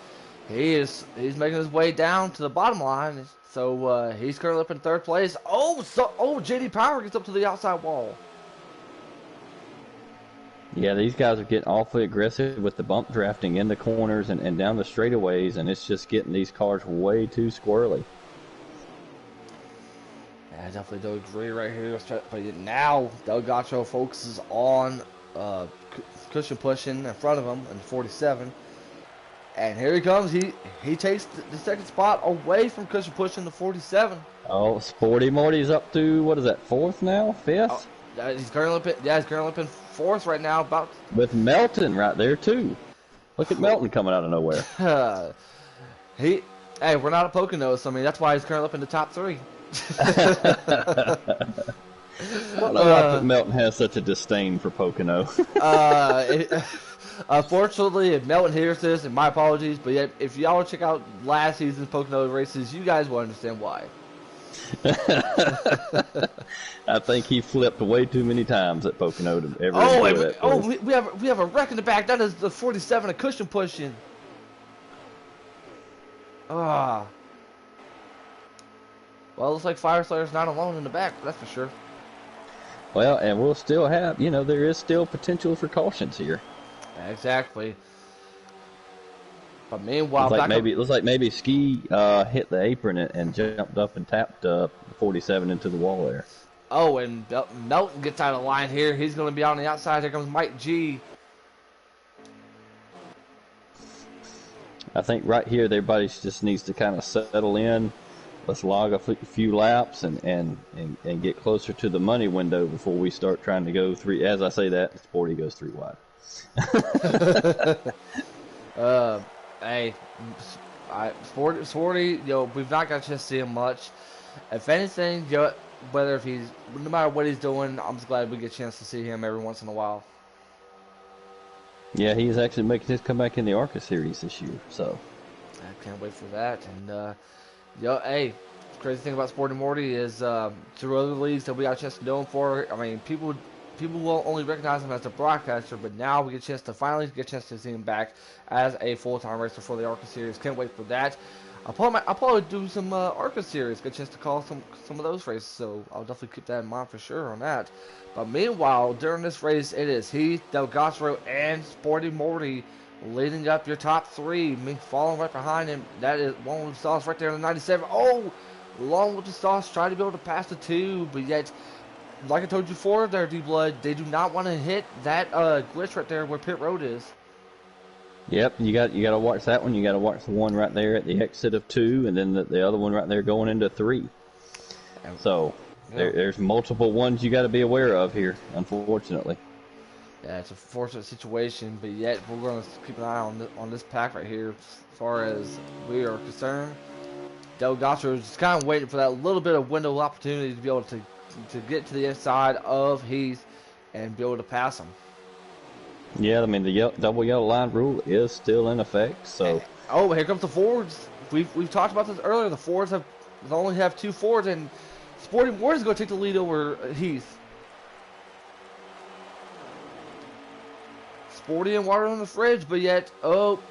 he's making his way down to the bottom line. So he's currently up in 3rd place. JD Power gets up to the outside wall. Yeah, these guys are getting awfully aggressive with the bump drafting in the corners and down the straightaways, and it's just getting these cars way too squirrely. I definitely don't agree right here. But now Delgatro focuses on cushion pushing in front of him in 47. And here he comes. He takes the second spot away from Cushion pushing the 47. Oh, Sporty Morty's up to, what is that, fourth now? Fifth? He's currently up in fourth right now. With Melton right there, too. Look at Melton coming out of nowhere. Hey, we're not at Pocono, so I mean, that's why he's currently up in the top 3. I don't know why Melton has such a disdain for Pocono. Unfortunately, if Melton hears this, and my apologies, but yet, if y'all check out last season's Pocono races, you guys will understand why. I think he flipped way too many times at Pocono to ever enjoy that. We have a wreck in the back. That is the 47 a Cushion pushing. Well, it looks like Fire Slayer's not alone in the back, that's for sure. Well, and we'll still have, there is still potential for cautions here. Exactly. But meanwhile, it looks like maybe Ski hit the apron and jumped up and tapped 47 into the wall there. Oh, and Melton gets out of line here. He's going to be on the outside. Here comes Mike G. I think right here, everybody just needs to kind of settle in. Let's log a few laps and get closer to the money window before we start trying to go 3. As I say that, Sporty goes 3 wide. Hey, Sporty, we've not got a chance to see him much. If anything, no matter what he's doing, I'm just glad we get a chance to see him every once in a while. Yeah, he's actually making his comeback in the ARCA series this year, so. I can't wait for that. And, the crazy thing about Sporty Morty is through other leagues that we got a chance to know him for, I mean, people will only recognize him as a broadcaster, but now we get a chance to finally see him back as a full-time racer for the ARCA series. Can't wait for that. I'll probably do some ARCA series, get a chance to call some of those races, so I'll definitely keep that in mind for sure on that. But meanwhile, during this race, it is Heath, Del Gastro, and Sporty Morty leading up your top 3. Me following right behind him. That is Long with the Sauce right there in the 97. Oh, Long with the Sauce trying to be able to pass the 2, but yet, like I told you before there, D-Blood, they do not want to hit that glitch right there where pit road is. Yep, you got to watch that one. You got to watch the one right there at the exit of 2, and then the other one right there going into 3. So there's multiple ones you got to be aware of here, unfortunately. Yeah, it's a fortunate situation, but yet we're going to keep an eye on this pack right here as far as we are concerned. Del Gastro is just kind of waiting for that little bit of window opportunity to be able to get to the inside of Heath and be able to pass him. Yeah, I mean, the double yellow line rule is still in effect, so. Oh, here comes the Fords. We've talked about this earlier. The Fords only have 2 Fords, and Sporty Morty is going to take the lead over Heath. Sporty and water on the fridge, but yet,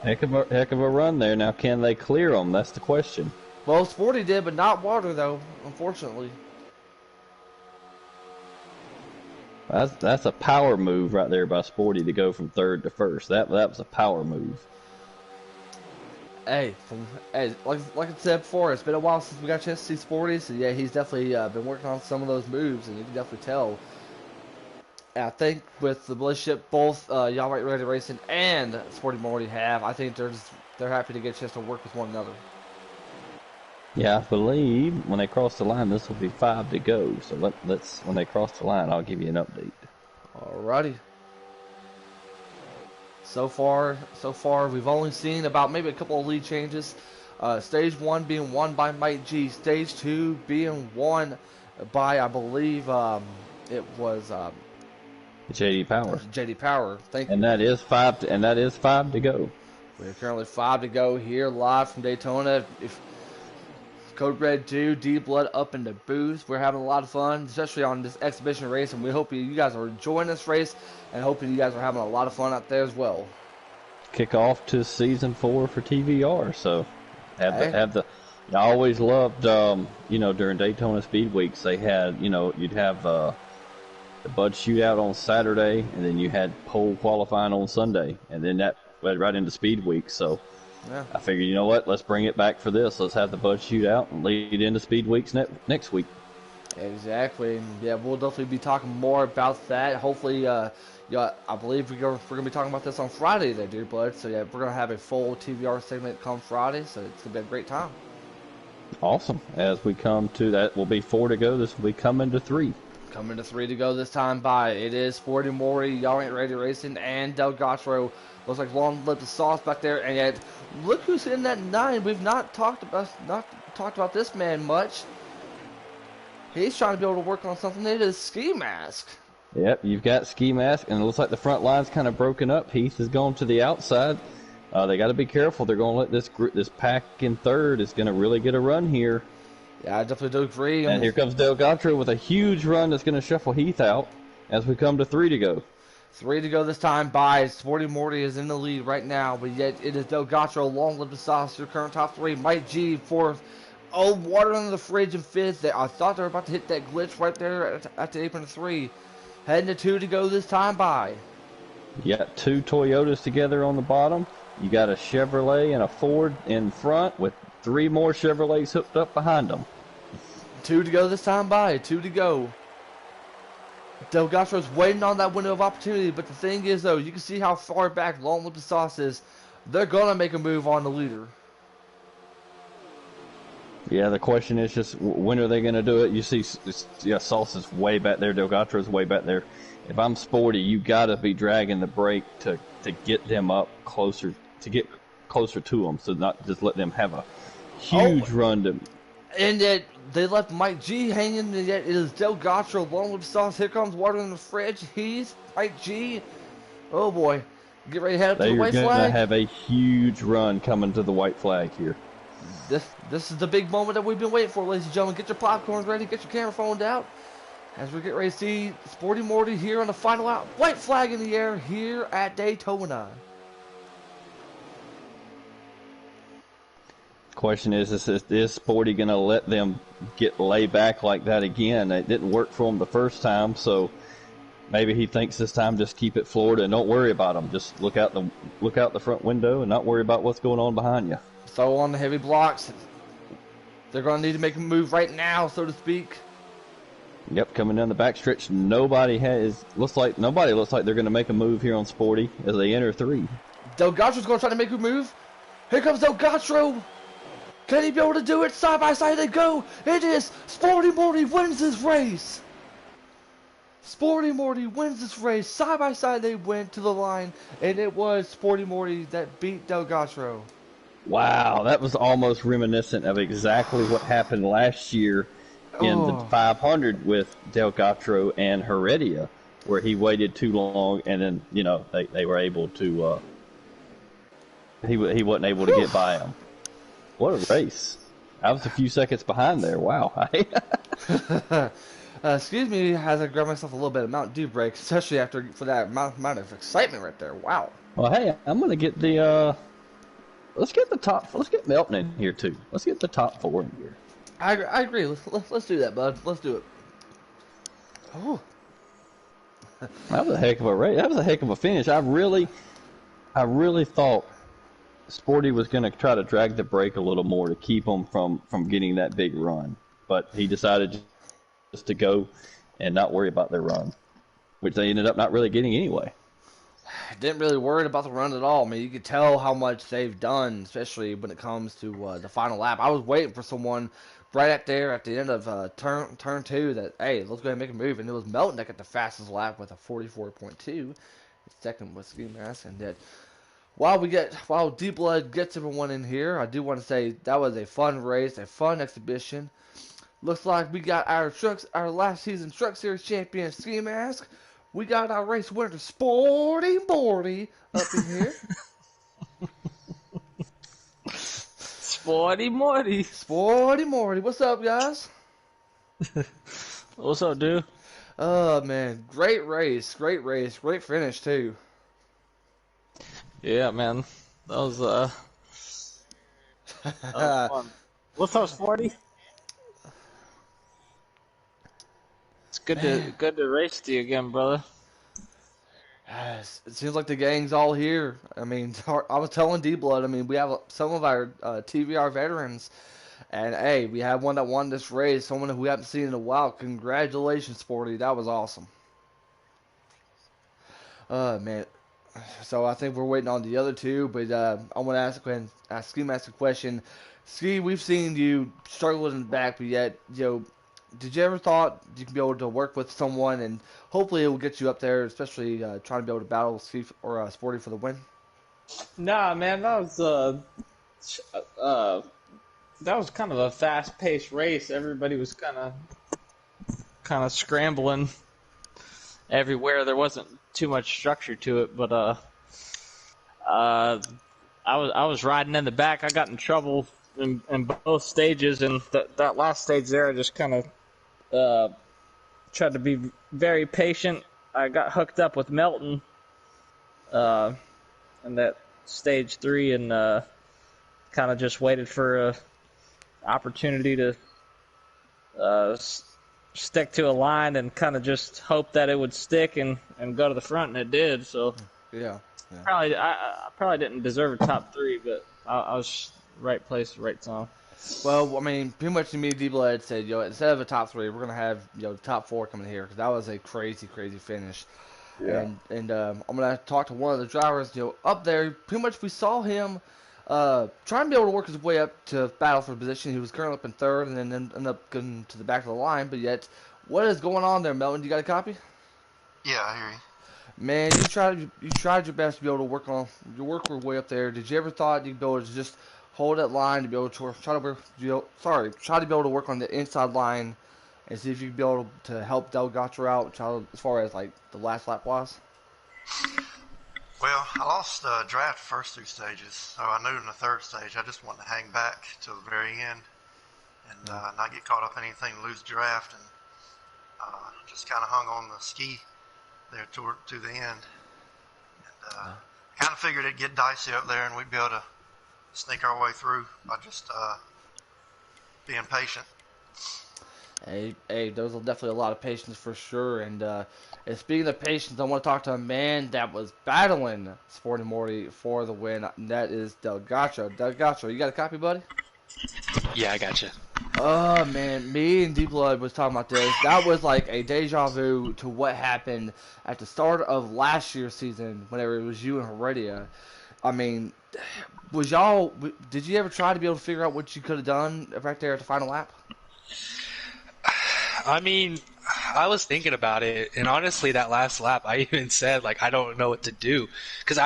heck of a run there. Now, can they clear them? That's the question. Well, Sporty did, but not water, though, unfortunately. That's a power move right there by Sporty to go from 3rd to 1st. That was a power move. Hey, like I said before, it's been a while since we got a chance to see Sporty, so yeah, he's definitely been working on some of those moves, and you can definitely tell. And I think with the relationship both Y'all Right Ready Racing and Sporty Morty have, I think they're happy to get a chance to work with one another. Yeah, I believe when they cross the line, this will be 5 to go. So let's when they cross the line, I'll give you an update. Alrighty. So far, we've only seen about maybe a couple of lead changes. Stage 1 being won by Mike G. Stage 2 being won by, I believe, it was JD Power. JD Power. Thank you. And that is 5 to go. We're currently 5 to go here live from Daytona. If Code Red 2, D-Blood up in the booth. We're having a lot of fun, especially on this exhibition race, and we hope you guys are enjoying this race, and hoping you guys are having a lot of fun out there as well. Kick off to season 4 for TVR, so I always loved, during Daytona Speed Weeks, they had, you'd have the Bud Shootout on Saturday, and then you had pole qualifying on Sunday, and then that led right into Speed Week, so. Yeah. I figured, you know what? Let's bring it back for this. Let's have the Bud Shootout and lead into Speed Weeks next week. Exactly. Yeah, we'll definitely be talking more about that. Hopefully, yeah, I believe we're gonna be talking about this on Friday, there, dear bud. So yeah, we're gonna have a full TVR segment come Friday. So it's gonna be a great time. Awesome. As we come to that, will be 4 to go. This will be coming to 3. Coming to 3 to go this time by. It is Sporty Mori, Y'all Ain't Ready Racing, and Delgatro. Looks like long lip of sauce back there, and yet look who's in that 9. We've not talked about this man much. He's trying to be able to work on something. It is Ski Mask. Yep, you've got Ski Mask, and it looks like the front line's kind of broken up. Heath is going to the outside. They got to be careful. They're going to let this pack in third is going to really get a run here. Yeah, I definitely do agree. And here comes Delgatro with a huge run that's going to shuffle Heath out as we come to 3 to go. 3 to go this time by. Sporty Morty is in the lead right now, but yet it is Delgatro, long lived sauce, your current top 3. Mike G, 4th. Oh, water under the fridge in 5th. I thought they were about to hit that glitch right there at the apron of 3. Heading to 2 to go this time by. You got 2 Toyotas together on the bottom. You got a Chevrolet and a Ford in front with 3 more Chevrolets hooked up behind them. 2 to go this time by. 2 to go. Delgatro's waiting on that window of opportunity, but the thing is, though, you can see how far back Long Lip Sauce is. They're going to make a move on the leader. Yeah, the question is just when are they going to do it? You see, yeah, Sauce is way back there. Delgatro's way back there. If I'm Sporty, you got to be dragging the brake to get them up closer, to get closer to them, so not just let them have a huge run to. And yet they left Mike G hanging, and yet it is Delgatro, Long Lip Sauce. Here comes water in the fridge. He's Mike G. Oh boy, get ready to head up to the white flag. They're going to have a huge run coming to the white flag here. This is the big moment that we've been waiting for, ladies and gentlemen. Get your popcorn ready, get your camera phones out, as we get ready to see Sporty Morty here on the final out. White flag in the air here at Daytona. Question is Sporty going to let them get lay back like that again? It didn't work for him the first time, so maybe he thinks this time just keep it Florida and don't worry about them. Just look out the front window and not worry about what's going on behind you. Throw on the heavy blocks. They're going to need to make a move right now, so to speak. Yep, coming down the backstretch. Nobody looks like they're going to make a move here on Sporty as they enter 3. Delgatro's going to try to make a move. Here comes Delgatro. Can he be able to do it? Side by side they go. It is Sporty Morty wins this race. Sporty Morty wins this race. Side by side they went to the line, and it was Sporty Morty that beat Delgatro. Wow, that was almost reminiscent of exactly what happened last year in the 500 with Delgatro and Heredia, where he waited too long, and then they were able to. He wasn't able to get by him. What a race! I was a few seconds behind there. Wow. Excuse me as I grab myself a little bit of Mountain Dew break, especially for that amount of excitement right there. Wow. Well, hey, I'm gonna get the. Let's get Melton in here too. Let's get the top 4 in here. I agree. Let's do that, bud. Let's do it. Oh. That was a heck of a race. That was a heck of a finish. I really thought Sporty was going to try to drag the brake a little more to keep him from getting that big run, but he decided just to go and not worry about their run, which they ended up not really getting anyway. Didn't really worry about the run at all. I mean, you could tell how much they've done, especially when it comes to the final lap. I was waiting for someone right at the end of turn 2 that, hey, let's go ahead and make a move. And it was Melton that got the fastest lap with a 44.2. Second was Ski Mask. And that while Deep Blood gets everyone in here, I do want to say that was a fun race, a fun exhibition. Looks like we got our last season Truck Series champion Ski Mask. We got our race winner, Sporty Morty, up in here. Sporty Morty. Sporty Morty. What's up, guys? What's up, dude? Oh, man. Great race. Great race. Great finish, too. Yeah, man. That was fun. What's up, Sporty? It's good to race to you again, brother. It seems like the gang's all here. I mean, I was telling D-Blood, I mean, we have some of our TVR veterans And hey, we have one that won this race, someone who we haven't seen in a while. Congratulations, Sporty. That was awesome. Man. So I think we're waiting on the other two, but I want to ask a question. Ski, we've seen you struggle in the back, but yet, did you ever thought you could be able to work with someone and hopefully it will get you up there, especially trying to be able to battle Ski or Sporty for the win? Nah, man, uh, that was kind of a fast-paced race. Everybody was kind of scrambling everywhere. There wasn't too much structure to it, but I was riding in the back. I got in trouble in both stages, and that last stage there, I just kind of tried to be very patient. I got hooked up with Melton in that stage 3, and kind of just waited for a opportunity to stick to a line and kind of just hope that it would stick and go to the front, and it did. So Yeah. I probably didn't deserve a top 3, but I was right place, right time. Well, I mean, pretty much to me, D-Blood had said, instead of a top 3, we're gonna have the top 4 coming here because that was a crazy, crazy finish. Yeah. And I'm gonna talk to one of the drivers, up there. Pretty much, we saw him trying to be able to work his way up to battle for position. He was currently up in 3rd, and then ended up getting to the back of the line. But yet, what is going on there, Melvin? You got a copy? Yeah, I hear you. Man, you tried your best to be able to work your way up there. Did you ever thought you'd be able to just hold that line to be able to try to be able to work on the inside line and see if you could be able to help Delgacher out as far as like the last lap was? Well, I lost draft first 2 stages, so I knew in the 3rd stage I just wanted to hang back till the very end and not get caught up in anything, lose draft, and just kind of hung on the ski there to the end. And kind of figured it'd get dicey up there and we'd be able to sneak our way through by just being patient. Hey, there's definitely a lot of patience for sure. And speaking of patience, I want to talk to a man that was battling Sporty Morty for the win. And that is Delgacho. Delgacho, you got a copy, buddy? Yeah, I gotcha. Oh man, me and D Blood was talking about this. That was like a deja vu to what happened at the start of last year's season, whenever it was you and Heredia. I mean, did you ever try to be able to figure out what you could have done right there at the final lap? I mean, I was thinking about it, and honestly, that last lap, I even said, like, I don't know what to do. Because,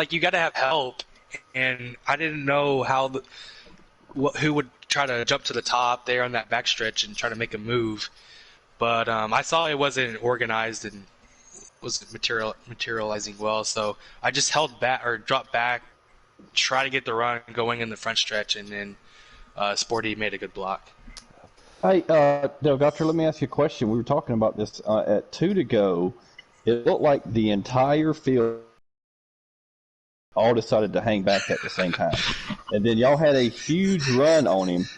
you got to have help, and I didn't know who would try to jump to the top there on that backstretch and try to make a move. But I saw it wasn't organized and wasn't materializing well, so I just held back or dropped back, try to get the run going in the front stretch, and then Sporty made a good block. Hey, Delgacher, let me ask you a question. We were talking about this at 2 to go. It looked like the entire field all decided to hang back at the same time. And then y'all had a huge run on him,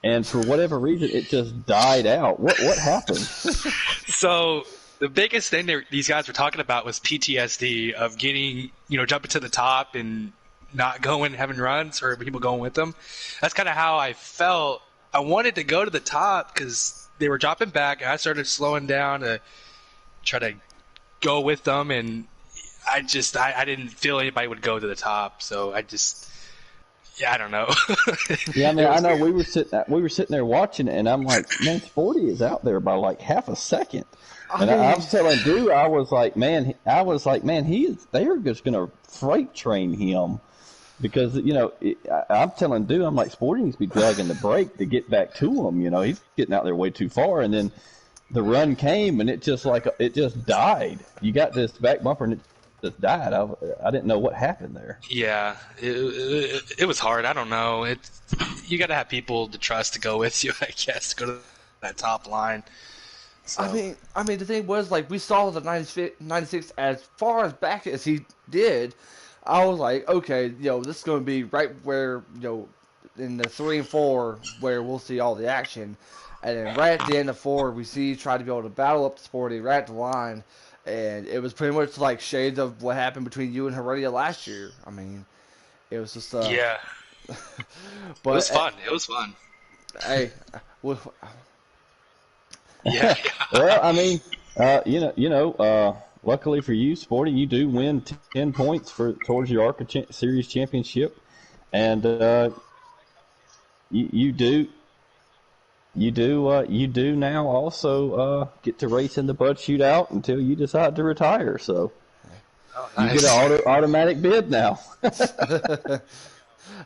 and for whatever reason, it just died out. What happened? So the biggest thing these guys were talking about was PTSD of getting, jumping to the top and not having runs or people going with them. That's kind of how I felt. I wanted to go to the top because they were dropping back, and I started slowing down to try to go with them, and I didn't feel anybody would go to the top, so I don't know. Yeah, I mean, I know we were sitting there watching it, and I'm like, man, Sporty is out there by like half a second. And I was telling Drew, I was like, man, they're just gonna freight train him. Because, I'm telling Dude, I'm like, Sporty needs to be dragging the brake to get back to him. He's getting out there way too far. And then the run came, and it just died. You got this back bumper, and it just died. I didn't know what happened there. Yeah, it was hard. I don't know. You got to have people to trust to go with you, I guess, to go to that top line. So. I mean, the thing was, like, we saw the 96 as far as back as he did. I was like, okay, this is going to be right where, in the 3 and 4, where we'll see all the action. And then right at the end of 4, we see try to be able to battle up to Sporty right at the line. And it was pretty much like shades of what happened between you and Heredia last year. I mean, it was just... yeah. But, it was fun. It was fun. Hey, well, Yeah. Well, I mean, luckily for you, Sporty, you do win 10 points towards your ARCA Series championship, and you do now also get to race in the Bud Shootout until you decide to retire. So Oh, you get nice. an automatic bid now.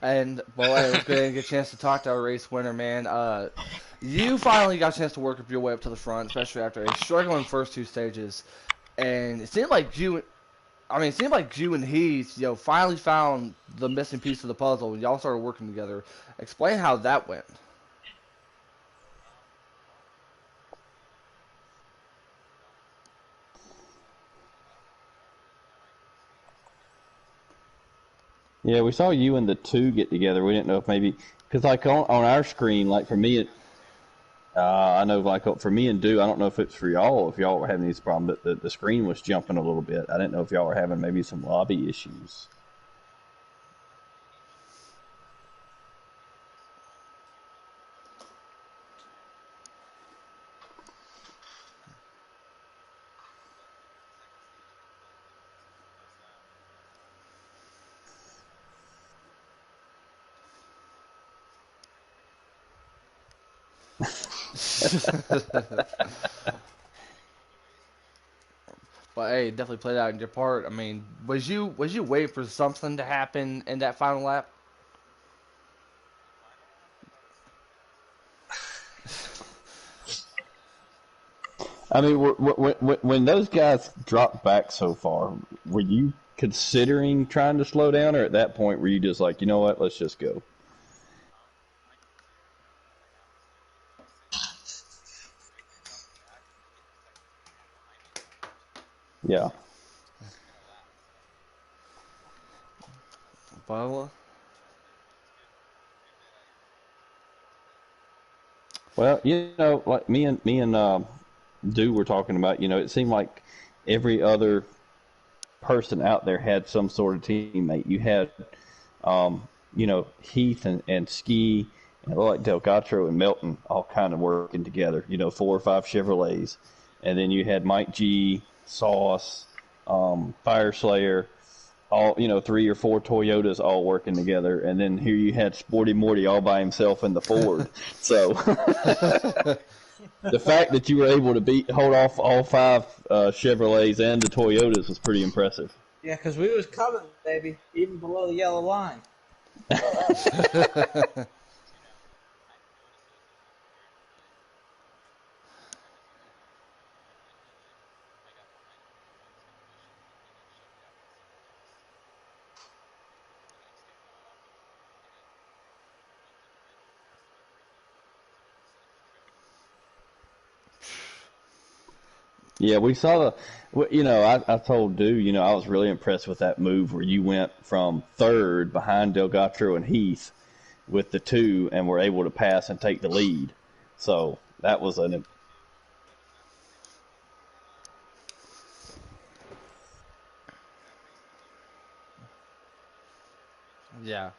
and well, hey, it was good to get a chance to talk to our race winner, man. You finally got a chance to work up your way up to the front, especially after a struggling first two stages. And it seemed like you and Heath, finally found the missing piece of the puzzle. And y'all started working together. Explain how that went. Yeah, we saw you and the two get together. We didn't know if maybe because like on our screen, like for me, I know like for me and Do, I don't know if it's for y'all. If y'all were having these problems, but the screen was jumping a little bit. I didn't know if y'all were having maybe some lobby issues. But hey, definitely played out in your part. I mean, was you waiting for something to happen in that final lap? I mean, when those guys dropped back so far, were you considering trying to slow down, or at that point were you just like, you know what, let's just go? Yeah. Well, Well, like me and Do were talking about, it seemed like every other person out there had some sort of teammate. You had, Heath and Ski, and like Delgado and Melton all kind of working together. 4 or 5 Chevrolets, and then you had Mike G, Sauce, Fire Slayer, all 3 or 4 Toyotas all working together, and then here you had Sporty Morty all by himself in the Ford. So the fact that you were able to hold off all 5 Chevrolets and the Toyotas was pretty impressive. Yeah, because we was coming, baby, even below the yellow line. Yeah, we saw I told Du, I was really impressed with that move where you went from third behind Delgado and Heath with the 2 and were able to pass and take the lead. So that was yeah,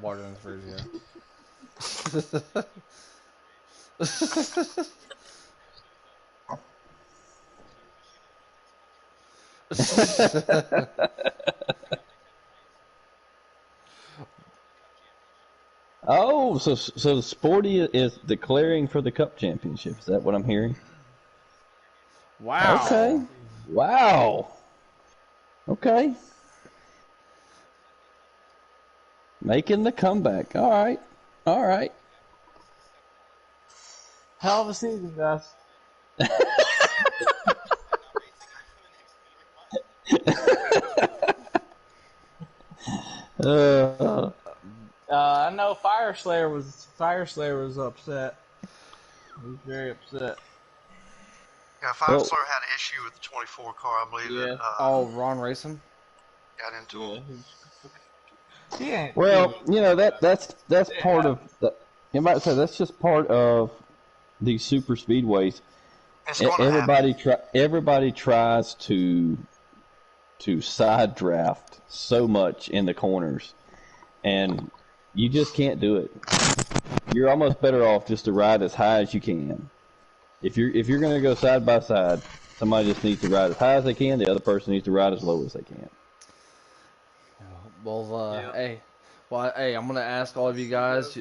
water in the fridge, yeah. Oh, so the Sporty is declaring for the Cup Championship. Is that what I'm hearing? Wow. Okay. Wow. Okay. Making the comeback. All right. All right. Hell of a season, guys. I know Fire Slayer was upset. He was very upset. Yeah, Five Star had an issue with the 24 car, I believe. Yeah. Ron Racing? Got into him. Yeah. Well, that's part of the. You might say that's just part of these super speedways. It's going to happen. Everybody tries to side draft so much in the corners, and you just can't do it. you're almost better off just to ride as high as you can. If you're going to go side by side, somebody just needs to ride as high as they can. The other person needs to ride as low as they can. Well, hey, I'm gonna ask all of you guys.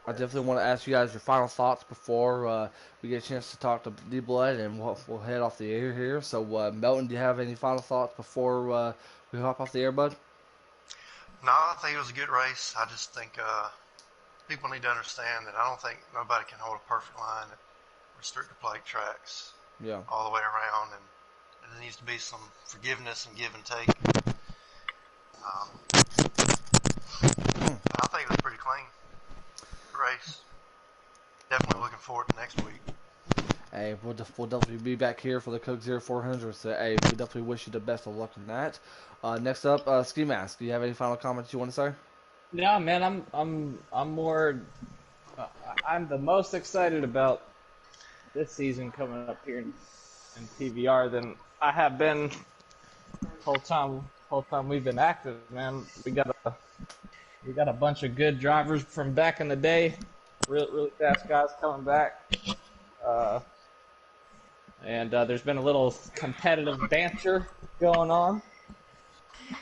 I definitely want to ask you guys your final thoughts before we get a chance to talk to D Blood, and we'll head off the air here. So, Melton, do you have any final thoughts before we hop off the air, bud? No, I think it was a good race. I just think people need to understand that I don't think nobody can hold a perfect line at restricted plate tracks all the way around, and there needs to be some forgiveness and give and take. I think it was pretty clean race. Definitely looking forward to next week. Hey, we'll definitely be back here for the Coke 0400. So, hey, we definitely wish you the best of luck in that. Next up, Ski Mask. Do you have any final comments you want to say? Yeah, man, I'm more. I'm the most excited about this season coming up here in TVR than I have been whole time we've been active, man. We got a bunch of good drivers from back in the day, really fast guys coming back, and there's been a little competitive banter going on,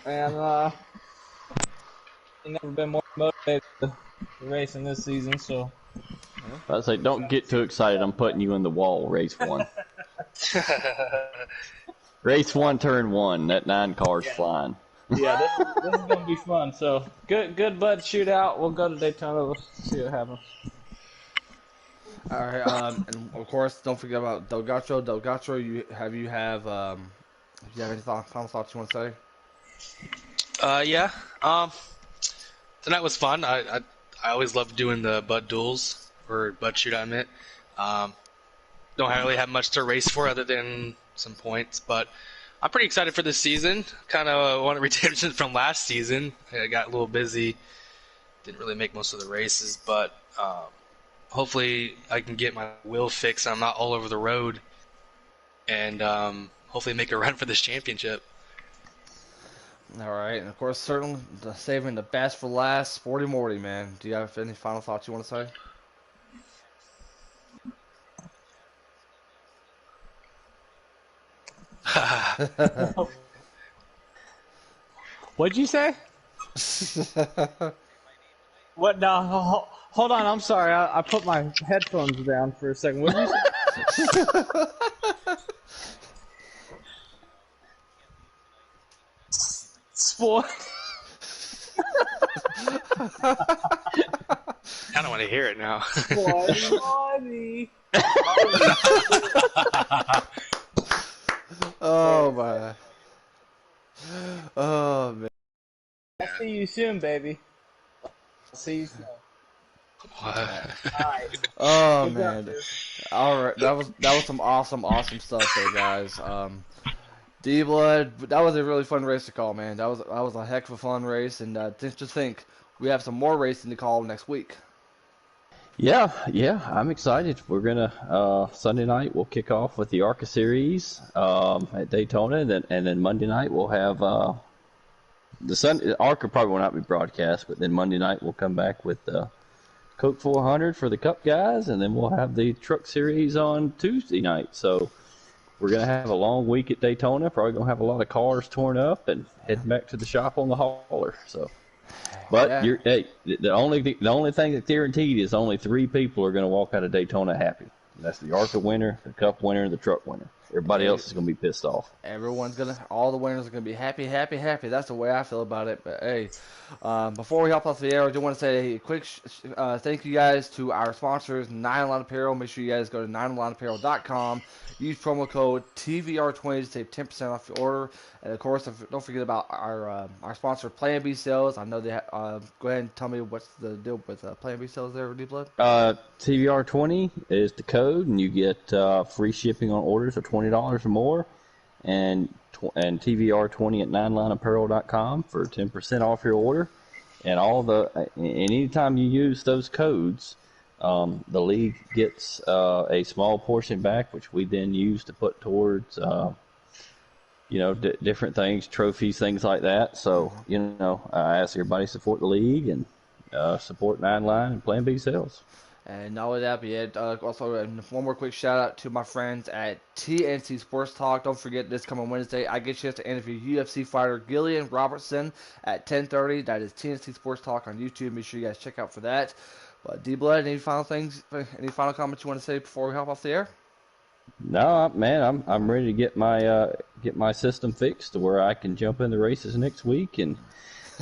and I've never been more motivated to race in this season. So I say, don't get too excited. I'm putting you in the wall. Race 1. Race 1, turn 1. That 9 car's flying. Yeah, this is gonna be fun. So good Bud Shootout. We'll go to Daytona. We'll see what happens. All right, and of course, don't forget about Del Gacho. Del Gacho, you have any final thoughts you want to say? Yeah. Tonight was fun. I always love doing the Bud duels, or Bud Shootout, I meant. Don't really have much to race for other than some points, but I'm pretty excited for this season. Kind of wanted redemption from last season. I got a little busy. Didn't really make most of the races, but hopefully I can get my wheel fixed. I'm not all over the road, and hopefully make a run for this championship. All right, and of course, certainly saving the best for last. Sporty Morty, man. Do you have any final thoughts you want to say? What'd you say? What? No, hold on. I'm sorry. I put my headphones down for a second. What did you say? Sport. I don't want to hear it now. Sporty. Oh my. Oh man. I'll see you soon, baby. I'll see you soon. Alright. Oh man. All right, that was some awesome stuff there, guys. D Blood, that was a really fun race to call, man. That was a heck of a fun race, and just think we have some more racing to call next week. Yeah, I'm excited. We're gonna Sunday night we'll kick off with the ARCA series at Daytona, and then Monday night we'll have the ARCA probably will not be broadcast, but then Monday night we'll come back with the Coke 400 for the Cup guys, and then we'll have the Truck series on Tuesday night. So we're gonna have a long week at Daytona. Probably gonna have a lot of cars torn up and heading back to the shop on the hauler. So. But yeah. The only thing that's guaranteed is only 3 people are going to walk out of Daytona happy. That's the ARCA winner, the Cup winner, and the Truck winner. Everybody else is going to be pissed off. All the winners are gonna be happy. That's the way I feel about it. But hey, before we hop off the air, I do want to say a quick thank you guys to our sponsors, 911 Apparel. Make sure you guys go to 911apparel.com. Use promo code TVR20 to save 10% off your order. And of course, don't forget about our sponsor, Plan B Sales. I know they go ahead and tell me what's the deal with Plan B Sales there, D-Blood. TVR20 is the code, and you get free shipping on orders of $20 or more, and TVR20 at 9lineapparel.com for 10% off your order. And anytime you use those codes, the league gets a small portion back, which we then use to put towards different things, trophies, things like that. So I ask everybody to support the league, and support Nine Line and Plan B sales. And not only that, but yeah, also one more quick shout out to my friends at TNC Sports Talk. Don't forget this coming Wednesday, I get a chance to interview UFC fighter Gillian Robertson at 10:30. That is TNC Sports Talk on YouTube. Make sure you guys check out for that. But D Blood, any final comments you want to say before we hop off the air? No, man, I'm ready to get my system fixed to where I can jump in the races next week and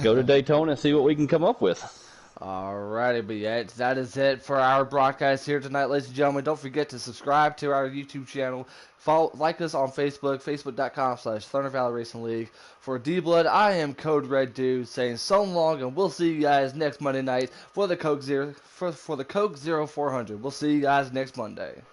go to Daytona and see what we can come up with. Alrighty, but yeah, that is it for our broadcast here tonight, ladies and gentlemen. Don't forget to subscribe to our YouTube channel. Like us on Facebook, facebook.com/Thunder Valley Racing League. For D-Blood, I am Code Red Dude saying so long, and we'll see you guys next Monday night for the Coke 0400. We'll see you guys next Monday.